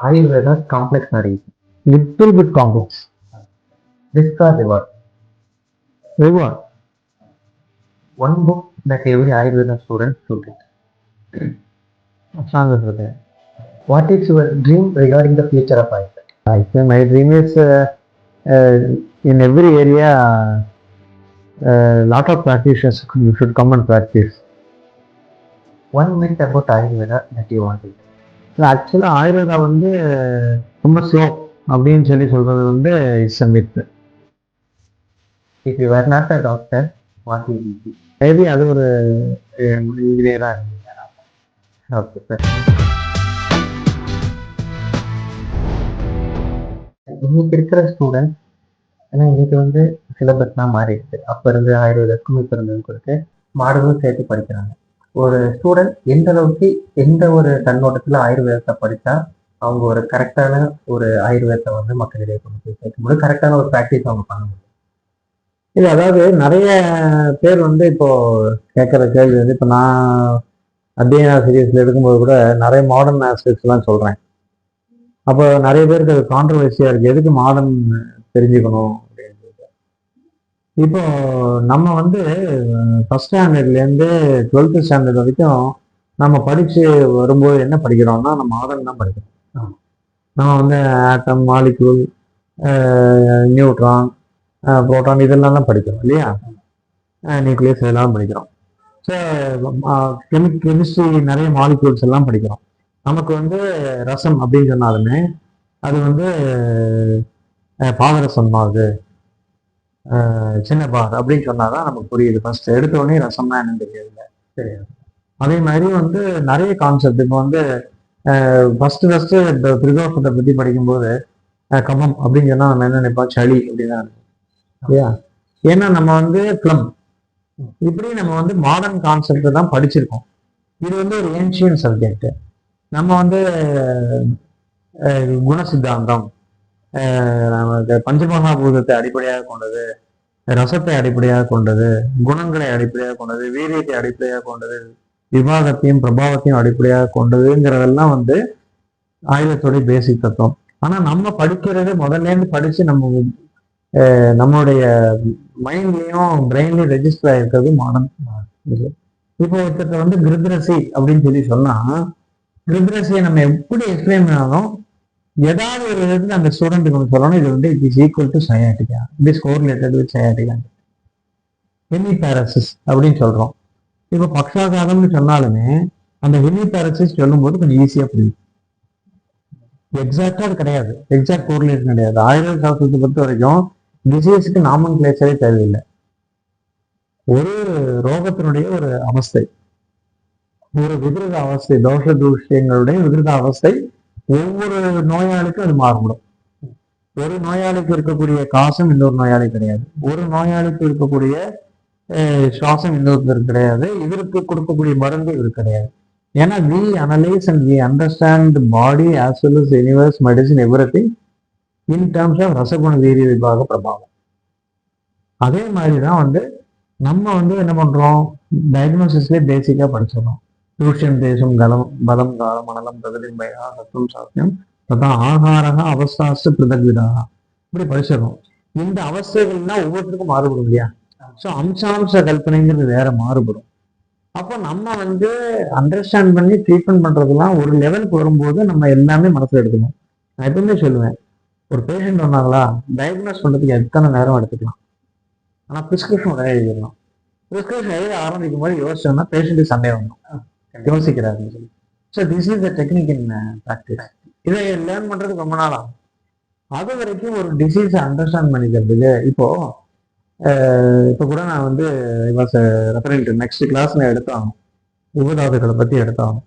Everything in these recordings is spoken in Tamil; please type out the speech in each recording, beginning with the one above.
Ayurveda complex narration. Little bit complex. Risk or reward? Reward. One book that every Ayurveda student should read. Ashtanga. What is your dream regarding the future of Ayurveda? I think my dream is in every area, lot of practitioners you should come and practice. One myth about Ayurveda that you want to. ஆக்சுவலாக ஆயுர்வேதா வந்து ரொம்ப ஸ்லோ அப்படின்னு சொல்றது வந்து it's a myth. If you were not a doctor, what will you be? Maybe அது ஒரு இன்ஜினியராக இருந்தது. Okay sir. இன்னைக்கு இருக்கிற ஸ்டூடெண்ட், ஏன்னா இன்னைக்கு வந்து சிலபஸ்லாம் மாறிடுச்சு. அப்போ இருந்து ஆயுர்வேதத்துக்கும் இப்போ இருந்ததுக்கு இருக்கு மாடலும் சேர்த்து படிக்கிறாங்க. ஒரு ஸ்டூடெண்ட் எந்த அளவுக்கு எந்த ஒரு கண்ணோட்டத்தில் ஆயுர்வேதத்தை படித்தா அவங்க ஒரு கரெக்டான ஒரு ஆயுர்வேதத்தை வந்து மக்களிடையே கொண்டு போய் சேர்க்க முடியும், கரெக்டான ஒரு ப்ராக்டிஸ் அவங்க பண்ண முடியும். இல்லை, அதாவது நிறைய பேர் வந்து இப்போ கேட்குற கேள்வி வந்து, இப்போ நான் அத்தியனா சீரியஸில் எடுக்கும்போது கூட நிறைய மாடர்ன் ஆஸ்பெக்ட்ஸ்லாம் சொல்கிறேன். அப்போ நிறைய பேருக்கு அது கான்ட்ரவர்சியாக இருக்குது, எதுக்கு மாடர்ன் தெரிஞ்சுக்கணும் அப்படின்னு. இப்போ நம்ம வந்து ஃபஸ்ட் ஸ்டாண்டர்ட்லேருந்து 12th ஸ்டாண்டர்ட் வரைக்கும் நம்ம படித்து வரும்போது என்ன படிக்கிறோம்னா, நம்ம மாடர்ன் தான் படிக்கிறோம். நம்ம வந்து ஆட்டம், மாலிக்யூல், நியூட்ரான், புரோட்டான் இதெல்லாம் தான் படிக்கிறோம் இல்லையா? நியூக்ளியஸ் இதெல்லாம் படிக்கிறோம். ஸோ கெமிஸ்ட்ரி நிறைய மாலிக்யூல்ஸ் எல்லாம் படிக்கிறோம். நமக்கு வந்து ரசம் அப்படின்னு சொன்னாலுமே அது வந்து பாதரசம் ஆகுது, சின்ன பார் அப்படின்னு சொன்னாதான் நமக்கு புரியுது. ஃபர்ஸ்ட் எடுத்தோடனே ரசம்னா என்னன்னு தெரியாது. தெரியாது. அதே மாதிரி வந்து நிறைய கான்செப்ட் இப்போ வந்து ஃபர்ஸ்ட் இந்த பிரதோஷத்தை பற்றி படிக்கும்போது கமம் அப்படின்னு சொன்னா நம்ம என்ன நினைப்போம், சளி அப்படின்னு தான் இல்லையா? ஏன்னா நம்ம வந்து பிளம் இப்படி நம்ம வந்து மாடர்ன் கான்செப்ட் தான் படிச்சிருக்கோம். இது வந்து ஒரு ஏன்ஷியன் சப்ஜெக்ட். நம்ம வந்து குணசித்தாந்தம், பஞ்சமகாபூதத்தை அடிப்படையாக கொண்டது, ரசத்தை அடிப்படையாக கொண்டது, குணங்களை அடிப்படையாக கொண்டது, வீரியத்தை அடிப்படையாக கொண்டது, விவாதத்தையும் பிரபாவத்தையும் அடிப்படையாக கொண்டதுங்கிறதெல்லாம் வந்து ஆயுதத்துடைய பேசிக் தத்துவம். ஆனா நம்ம படிக்கிறது முதல்ல இருந்து படிச்சு நம்மளுடைய மைண்ட்லயும் பிரெயின்லயும் ரெஜிஸ்டர் ஆயிருக்கிறது மாடர்ன். இப்போ ஒருத்தர் வந்து கிருத்ரசி அப்படின்னு சொன்னா, கிருத்ரசியை நம்ம எப்படி எக்ஸ்பிளைன் பண்ணாலும் ஏதாவது ஒரு விதத்துல அந்த ஸ்டூடெண்ட்டுக்கு ஒன்று சொல்லணும், இது வந்து it is equal to sciatica, it is correlated with sciatica, hemiparesis அப்படின்னு சொல்றோம். இப்போ பக்ஷாகாரம்னு சொன்னாலுமே அந்த ஹெமிபேரசிஸ் சொல்லும் போது கொஞ்சம் ஈஸியா புரியும். எக்ஸாக்டா அது கிடையாது, எக்ஸாக்ட் கோரிலேஷன் கிடையாது. ஆயுர்வேத சாஸ்திரத்தை பொறுத்த வரைக்கும் டிசீஸுக்கு நாமன் கிளேச்சரே தேவையில்லை. ஒரு ரோகத்தினுடைய ஒரு அவஸ்தை, ஒரு விகிருத அவஸ்தை, தோஷ தூஷங்களுடைய விகிருத அவஸ்தை ஒவ்வொரு நோயாளிக்கும் அது மாறுபடும். ஒரு நோயாளிக்கு இருக்கக்கூடிய காசம் இன்னொரு நோயாளி கிடையாது, ஒரு நோயாளிக்கு இருக்கக்கூடிய சுவாசம் இன்னொருத்தருக்கு கிடையாது, இவருக்கு கொடுக்கக்கூடிய மருந்து இவருக்கு கிடையாது. ஏன்னா we analyze and we understand the body as well as the universe, medicine, everything in terms of ரசகுண வீரிய விபாக பிரபாவம். அதே மாதிரிதான் வந்து நம்ம வந்து என்ன பண்றோம், டயக்னோசிஸ்லேயே பேசிக்கா படிச்சிடறோம். தூஷ்யம் தேசம் கலம் பலம் காலம் மணலம் பிரகதின் பயா சத்துவம் சாத்தியம் அதான் ஆகாரக அவஸ்தாசு பிருதக்விதாக இப்படி படிச்சிடறோம். இந்த அவஸ்தைகள்லாம் ஒவ்வொருத்தருக்கும் மாறுபடும் இல்லையா? ஸோ அம்சாம்ச கல்பனைங்கிறது வேற மாறுபடும். அப்போ நம்ம வந்து அண்டர்ஸ்டாண்ட் பண்ணி ட்ரீட்மெண்ட் பண்றதுலாம் ஒரு லெவலுக்கு வரும்போது நம்ம எல்லாமே மனசுல எடுக்கணும். நான் எப்பவுமே சொல்லுவேன், ஒரு பேஷண்ட் வந்தாங்களா டயக்னோஸ் பண்றதுக்கு எத்தனை நேரம் எடுத்துக்கலாம், ஆனா பிரிஸ்கிரிப்ஷன் உடனே எழுதிடலாம். பிரிஸ்கிரிப்ஷன் எழுத ஆரம்பிக்கும் போது யோசிச்சோம்னா பேஷண்ட்டுக்கு சந்தேகம் வரும், யோசிக்கிறாருன்னு சொல்லி. So this is the technique in practice. இதை லேர்ன் பண்றதுக்கு ரொம்ப நாள் ஆகும். அது வரைக்கும் ஒரு டிசீஸை அண்டர்ஸ்டாண்ட் பண்ணிக்கிறதுக்கு இப்போ கூட நான் வந்து ரெஃபரண்ட் நெக்ஸ்ட் கிளாஸ் நான் எடுத்தாகணும், உபதாதுகளை பத்தி எடுத்தாகணும்.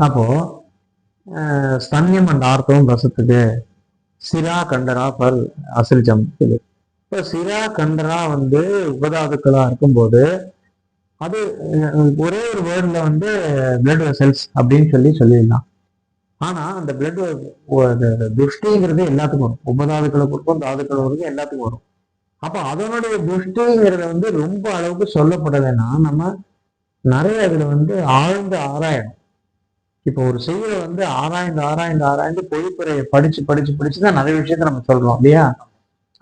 அப்போ ஸ்தன்யம் அண்ட் ஆர்த்தவம் ரசத்துக்கு சிரா கண்டரா பர் அசிரிஜம். இப்போ சிரா கண்டரா வந்து உபதாதுக்களா இருக்கும்போது அது ஒரே ஒரு வேர்ட்ல வந்து பிளட் வெசல்ஸ் அப்படின்னு சொல்லிடலாம். ஆனா அந்த பிளட் துஷ்டிங்கிறது எல்லாத்துக்கும் வரும், உபதாதுக்களை கொடுக்கும், தாதுக்களை கொடுக்கும், எல்லாத்துக்கும் வரும். அப்ப அதனுடைய துஷ்டிங்கிறத வந்து ரொம்ப அளவுக்கு சொல்லப்படலைன்னா நம்ம நிறைய அதுல வந்து ஆழ்ந்து ஆராயணும். இப்போ ஒரு செயலை வந்து ஆராய்ந்து ஆராய்ந்து ஆராய்ந்து பொழிப்புரையை படிச்சு படிச்சு படிச்சுதான் நிறைய விஷயத்த நம்ம சொல்றோம் இல்லையா?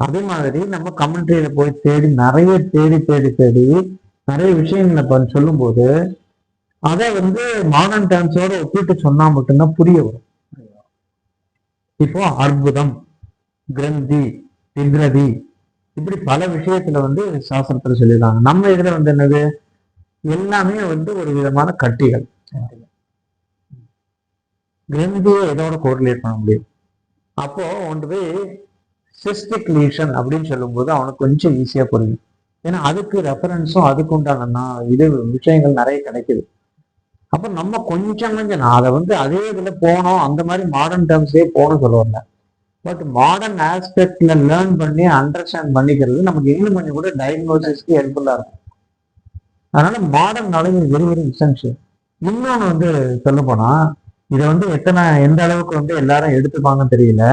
அதே மாதிரி நம்ம கமெண்ட்ரியில போய் தேடி நிறைய தேடி தேடி தேடி நிறைய விஷயங்களை சொல்லும் போது அதை வந்து மாடர்ன் டேர்ம்ஸோட ஒப்பிட்டு சொன்னா மட்டும்தான் புரிய வரும். இப்போ அற்புதம், கிரந்தி, விக்ரதி, இப்படி பல விஷயத்துல வந்து சாஸ்திரத்துல சொல்லியிருக்காங்க. நம்ம இதுல வந்து என்னது, எல்லாமே வந்து ஒரு விதமான கட்டிகள். கிரந்தியை இதோட கோரிலேட் பண்ண முடியும். அப்போ ஒன்று போய் சிஸ்டிக் லீஷன் அப்படின்னு சொல்லும்போது அவனுக்கு கொஞ்சம் ஈஸியா புரியும். ஏன்னா அதுக்கு ரெஃபரன்ஸும் அதுக்கு உண்டான இது விஷயங்கள் நிறைய கிடைக்குது. அப்ப நம்ம கொஞ்சம் நான் அதை வந்து அதே இதுல போனோம், அந்த மாதிரி மாடர்ன் டேர்ம்ஸ்லயே போகணும் சொல்லுவாங்க. பட் மாடர்ன் ஆஸ்பெக்ட்ல லேர்ன் பண்ணி அண்டர்ஸ்டாண்ட் பண்ணிக்கிறது நமக்கு இன்னும் கொஞ்சம் கூட டயக்னோசிஸ்க்கு ஹெல்ப்ஃபுல்லா இருக்கும். அதனால modern knowledge very very essential. இன்னொன்று வந்து சொல்ல போனா இதை வந்து எந்த அளவுக்கு வந்து எல்லாரும் எடுத்துப்பாங்கன்னு தெரியல.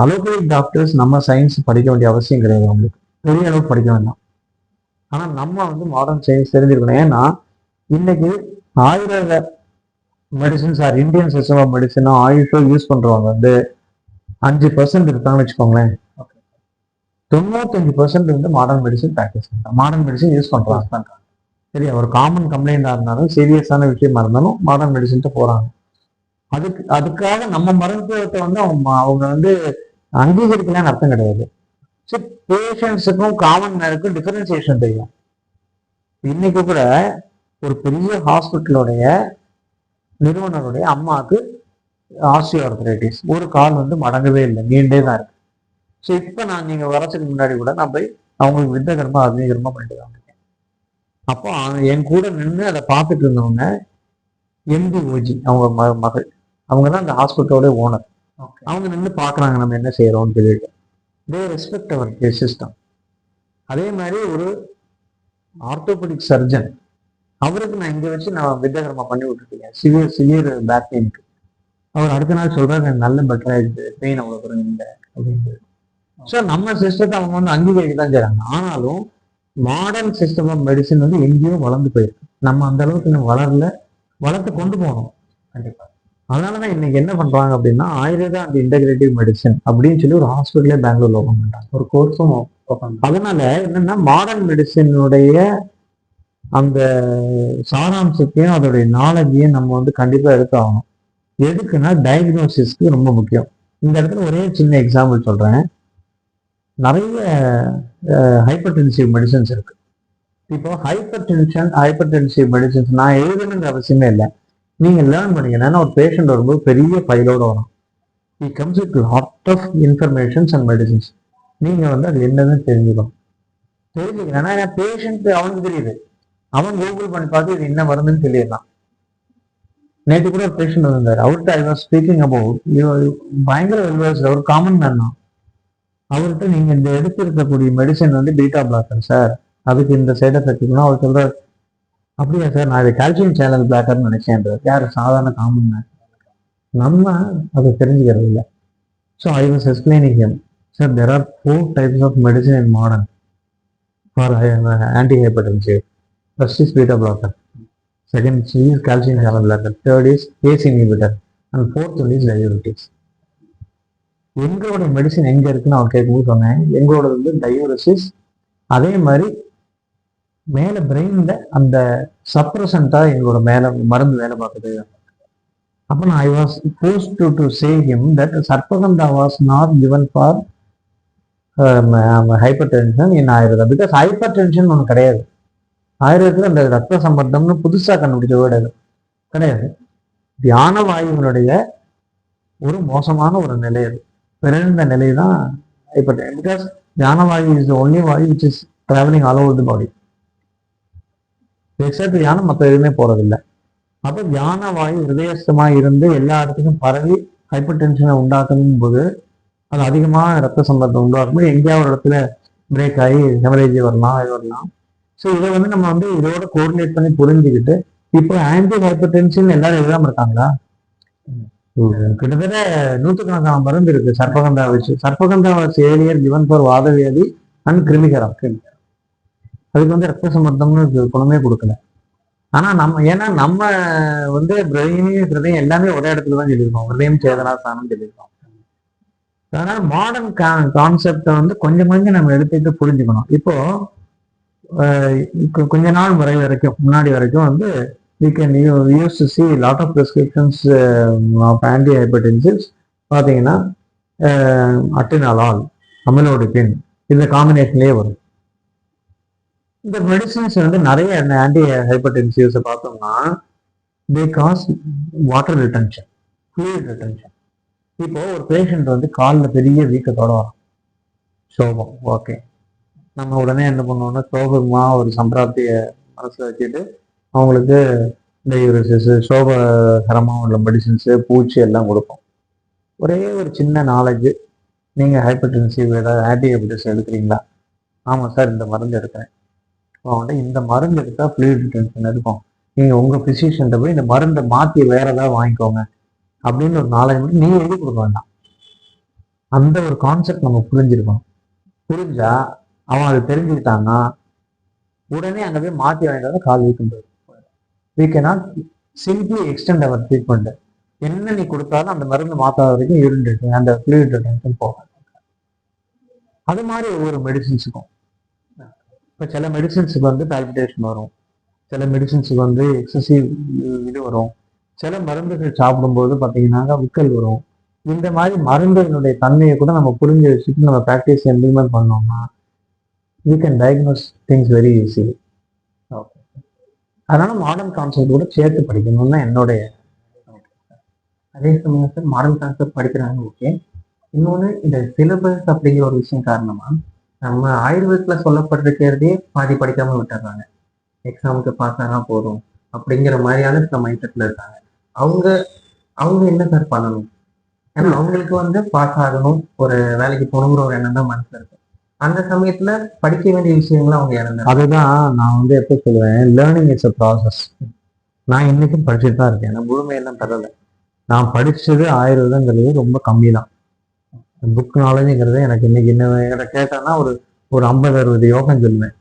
அலோபதிக் டாக்டர்ஸ் நம்ம சயின்ஸ் படிக்க வேண்டிய அவசியம் கிடையாது, அவங்களுக்கு பெரிய அளவுக்கு படிக்க வேண்டாம். ஆனா நம்ம வந்து மாடர்ன் சயின்ஸ் தெரிஞ்சிருக்கணும். ஏன்னா இன்னைக்கு Ayurveda medicines or Indian system of மெடிசனோ ஆயுஷோ யூஸ் பண்றவங்க வந்து 5% இருக்காங்கன்னு வச்சுக்கோங்களேன். 95% வந்து மாடர்ன் மெடிசன் ப்ராக்டிஸ் பண்றாங்க, மாடர்ன் மெடிசன் யூஸ் பண்றாங்க. சரி, ஒரு காமன் கம்ப்ளைண்டா இருந்தாலும் சீரியஸான விஷயமா இருந்தாலும் மாடர்ன் மெடிசன்ட்டு போறாங்க. அதுக்காக நம்ம மருத்துவத்தை வந்து அவங்க வந்து அங்கீகரிக்கலான்னு அர்த்தம் கிடையாது. சரி, பேஷண்ட்ஸுக்கும் காமன் மேனுக்கும் டிஃபரன்சியேஷன் தெரியும். இன்னைக்கு கூட ஒரு பெரிய ஹாஸ்பிட்டலுடைய நிறுவனருடைய அம்மாவுக்கு ஆஸ்டியோஆர்த்ரைட்டிஸ், ஒரு கால் வந்து மடங்கவே இல்லை, நீண்டே தான் இருக்கு. ஸோ இப்போ நான் நீங்க வரதுக்கு முன்னாடி கூட நான் போய் அவங்களுக்கு வித்தகரமா அக்னிகரமா பண்ணிட்டு தான் இருக்கேன். அப்போ என் கூட நின்று அதை பார்த்துட்டு இருந்தவங்க எம்டி ஓஜி, அவங்க மகள், அவங்க தான் அந்த ஹாஸ்பிட்டலோட ஓனர். அவங்க நின்று பார்க்குறாங்க நம்ம என்ன செய்யறோம்னு சொல்லிட்டு. They respect our system. அதே மாதிரி ஒரு ஆர்த்தோபெடிக் சர்ஜன், அவருக்கு நான் இங்க வச்சு நான் வித்தகரமா பண்ணி விட்டுருக்கேன் சிவியர் பேக் பெயினுக்கு. அவர் அடுத்த நாள் சொல்றாரு நல்ல பெட்டர் ஆயிடுச்சு, பெயின் அவ்வளவு குறையும் இல்லை அப்படின்னு. ஸோ நம்ம சிஸ்டத்தை அவங்க வந்து அங்கீகரிக்க தான் செய்றாங்க. ஆனாலும் மாடர்ன் சிஸ்டம் ஆஃப் மெடிசின் வந்து எங்கேயோ வளர்ந்து போயிருக்கு. நம்ம அந்த அளவுக்கு இன்னும் வளர்த்து கொண்டு போகணும் கண்டிப்பா. அதனாலதான் இன்னைக்கு என்ன பண்றாங்க அப்படின்னா ஆயுர்வேதா அண்ட் இன்டகிரேட்டிவ் மெடிசன் அப்படின்னு சொல்லி ஒரு ஹாஸ்பிட்டலே பெங்களூர்ல ஓபன் பண்றாங்க, ஒரு கோர்ஸும். அதனால என்னன்னா மாடர்ன் மெடிசினுடைய அந்த சாராம்சத்தையும் அதோடைய நாலேஜையும் நம்ம வந்து கண்டிப்பா எடுத்தாகணும். எதுக்குன்னா டயக்னோசிஸ்க்கு ரொம்ப முக்கியம். இந்த இடத்துல ஒரே சின்ன எக்ஸாம்பிள் சொல்றேன். நிறைய ஹைப்பர்டென்சிவ் மெடிசன்ஸ் இருக்கு. இப்போ ஹைப்பர்டென்சிவ் மெடிசன்ஸ் நான் எழுதணுங்கிற அவசியமே இல்லை, நீங்க லேர்ன் பண்ணீங்கன்னா ஒரு பேஷண்ட் வரும்போது பெரிய ஃபைலோட வரும். he comes with lot of informations and medicines. நீங்க வந்து அது என்னன்னு தெரிஞ்சுக்கணும். பேஷண்ட் அவனுக்கு தெரியுது, அவன் கூகுள் பண்ணி பார்த்து இது என்ன மருந்துன்னு சொல்லிடலாம். நேற்று கூட ஒரு பேஷண்ட் வந்தார், அவர்கிட்ட ஐ வாஸ் ஸ்பீக்கிங் அபவுட், பயங்கர வெல்வர்ஸ், அவர் காமன் மேன் தான். அவர்கிட்ட நீங்க இந்த எடுத்திருக்கக்கூடிய மெடிசன் வந்து பீட்டா பிளாக்கர் சார், அதுக்கு இந்த சைட் எஃபெக்ட் இருக்குன்னா அவர் சொல்றாரு, அப்படியா சார், நான் இது கால்சியம் சேனல் பிளாக்கர்னு நினைச்சேன். யார் சாதாரண காமன் மேன், நம்ம அதை தெரிஞ்சுக்கிறது இல்லை. So I was explaining him, sir there are 4 types of medicine in modern for anti-hypertensive. First is beta blocker, second is calcium channel blocker, third is ACE inhibitor, and fourth one is diuretics. எங்களோட மெடிசன் எங்க இருக்குன்னு அவன் கேட்கும்போது சொன்னேன், எங்களோட வந்து டயூரசிஸ், அதே மாதிரி மேல பிரெயின்ல அந்த சப்ரசண்டா எங்களோட மேல மருந்து வேலை பார்க்குது. அப்போ நான் I was post to say him that sarpagandha was not given for hyper tension in Ayurveda, because hyper tension ஒன்று கிடையாது. ஆயுர்வேதத்தில் அந்த ரத்த சம்பந்தம்னு புதுசா கண்டுபிடிச்ச வேர்டு கிடையாது. தியான வாயுவினுடைய ஒரு மோசமான ஒரு நிலை, அது பிறந்த நிலை தான் ஹைப்பர் டென்ஷன். பிகாஸ் தியான வாயு இஸ் த ஒன்லி வாயு which is travelling all over the body. Except தியானம் மற்ற எதுவுமே போறதில்லை. அப்போ தியான வாயு ஹிருதயஸ்தமா இருந்து எல்லா இடத்துக்கும் பரவி ஹைப்பர் டென்ஷனை உண்டாக்கணும் போது அது அதிகமாக ரத்த சம்பந்தம் உண்டாக்கும்போது எங்கேயாவது ஒரு இடத்துல பிரேக் ஆகி ஹெமரேஜ் வரலாம். ஸோ இதை வந்து நம்ம வந்து இதோட கோஆர்டினேட் பண்ணி புரிஞ்சுக்கிட்டு, இப்போ ஆன்டி ஹைப்பர் டென்ஷன் எல்லாரும் எழுதாம இருக்காங்களா? கிட்டத்தட்ட 100கணக்கான மருந்து இருக்கு சர்பகந்தா வச்சு. சர்பகந்தா ஏரியர் கிவன் ஃபார் வாதவியாதி அண்ட் கிருமிகரம். அதுக்கு வந்து ரத்த சம்பந்தம்னு குணமே கொடுக்கல. ஆனா நம்ம வந்து பிரெயினையும் ஹிருதயம் எல்லாமே ஒரே இடத்துல தான் சொல்லியிருக்கோம். ஹிருதயம் சேதனா ஸ்தானம் சொல்லியிருக்கோம். அதனால மாடர்ன் கான்செப்டை வந்து கொஞ்சம் கொஞ்சம் நம்ம எடுத்துட்டு புரிஞ்சுக்கணும். இப்போ கொஞ்ச நாள் முன்னாடி வரைக்கும் வந்து we can use to see lot of prescriptions of antihypertensives. பார்த்தீங்கன்னா அட்டினாலால், அமிலோடிபின் இந்த காம்பினேஷன்லேயே வரும். இந்த மெடிசின்ஸ் வந்து நிறைய ஆன்டி ஹைப்பர்டென்சிவ்ஸை பார்த்தோம்னா they cause water retention, fluid retention. இப்போ ஒரு பேஷண்ட் வந்து காலில் பெரிய வீக்கத்தோட வரும், சோகம். ஓகே, நம்ம உடனே என்ன பண்ணுவோம்னா சோகமா ஒரு சம்பிராப்தியை மனசில் வச்சுட்டு அவங்களுக்கு டையூரிசிஸ், சோககரமாக உள்ள மெடிசின்ஸு, பூச்சி எல்லாம் கொடுப்போம். ஒரே ஒரு சின்ன நாலேஜ், நீங்கள் ஹைப்பர்டென்சிவ் ஏதாவது ஆன்டிபயோட்டிக்ஸ் எடுக்கிறீங்களா? ஆமாம் சார், இந்த மருந்து எடுக்கிறேன். அவங்கள்ட்ட இந்த மருந்து எடுத்தால் ஃப்ளூயிட் ரிட்டன்ஷன் இருக்கும், நீங்கள் உங்கள் ஃபிசிஷியன்ட்ட போய் இந்த மருந்தை மாற்றி வேற ஏதாவது வாங்கிக்கோங்க அப்படின்னு ஒரு நாலேஜ் மட்டும் நீங்கள் எழுதி கொடுக்க வேண்டாம். அந்த ஒரு கான்செப்ட் நம்ம புரிஞ்சிருக்கணும். புரிஞ்சா அவன் அதை தெரிஞ்சுக்கிட்டான்னா உடனே அங்கே போய் மாற்றி வாங்கிட்டு கால் வீக்கம் போயிடும். we cannot simply extend our treatment. என்ன நீ கொடுத்தாலும் அந்த மருந்து மாற்றாத வரைக்கும் யூரின் அந்த ஃப்ளூயிட் ரிட்டன்ஷன் போகாது. அது மாதிரி ஒவ்வொரு மெடிசின்ஸுக்கும் இப்போ சில மெடிசின்ஸுக்கு வந்து பால்பிட்டேஷன் வரும், சில மெடிசின்ஸுக்கு வந்து எக்ஸசிவ் இது வரும், சில மருந்துகள் சாப்பிடும்போது பார்த்தீங்கன்னாக்கா விக்கல் வரும். இந்த மாதிரி மருந்துகளுடைய தன்மையை கூட நம்ம புரிஞ்சு வச்சுட்டு நம்ம ப்ராக்டிஸ் இம்ப்ளிமெண்ட் பண்ணோம்னா we can diagnose things very easily. Okay, அதனால மாடர்ன் கான்செப்ட் கூட சேர்த்து படிக்கணும்னு தான் என்னுடைய. அதே சமயம் சார் மாடர்ன் கான்செப்ட் படிக்கிறாங்க, ஓகே. இன்னொன்று இந்த சிலபஸ் அப்படிங்கிற ஒரு விஷயம் காரணமா நம்ம ஆயுர்வேதத்தில் சொல்லப்பட்டிருக்கிறதே பாதி படிக்காமல் விட்டுறாங்க. எக்ஸாமுக்கு பாஸ் ஆனால் போதும் அப்படிங்கிற மாதிரியான சில மைண்ட் செட்டில் இருக்காங்க. அவங்க அவங்க என்ன சார் பண்ணணும்? ஏன்னா அவங்களுக்கு வந்து பாஸ் ஆகணும், ஒரு வேலைக்கு போகணுங்கிற ஒரு எண்ணம் தான் மனசில் இருக்கு. அந்த சமயத்துல படிக்க வேண்டிய விஷயங்களும் அவங்க இறந்தாங்க. அதுதான் நான் வந்து எப்போ சொல்லுவேன், லேர்னிங் இஸ் அ ப்ராசஸ். நான் இன்னைக்கும் படிச்சுட்டு தான் இருக்கேன், நான் முழுமையெல்லாம் தரலை. நான் படிச்சது ஆயுர்வேதங்கிறது ரொம்ப கம்மி தான். புக் நாலேஜுங்கிறது எனக்கு இன்னைக்கு என்ன கேட்டான்னா ஒரு 50-60 யோகம் சொல்லுவேன்.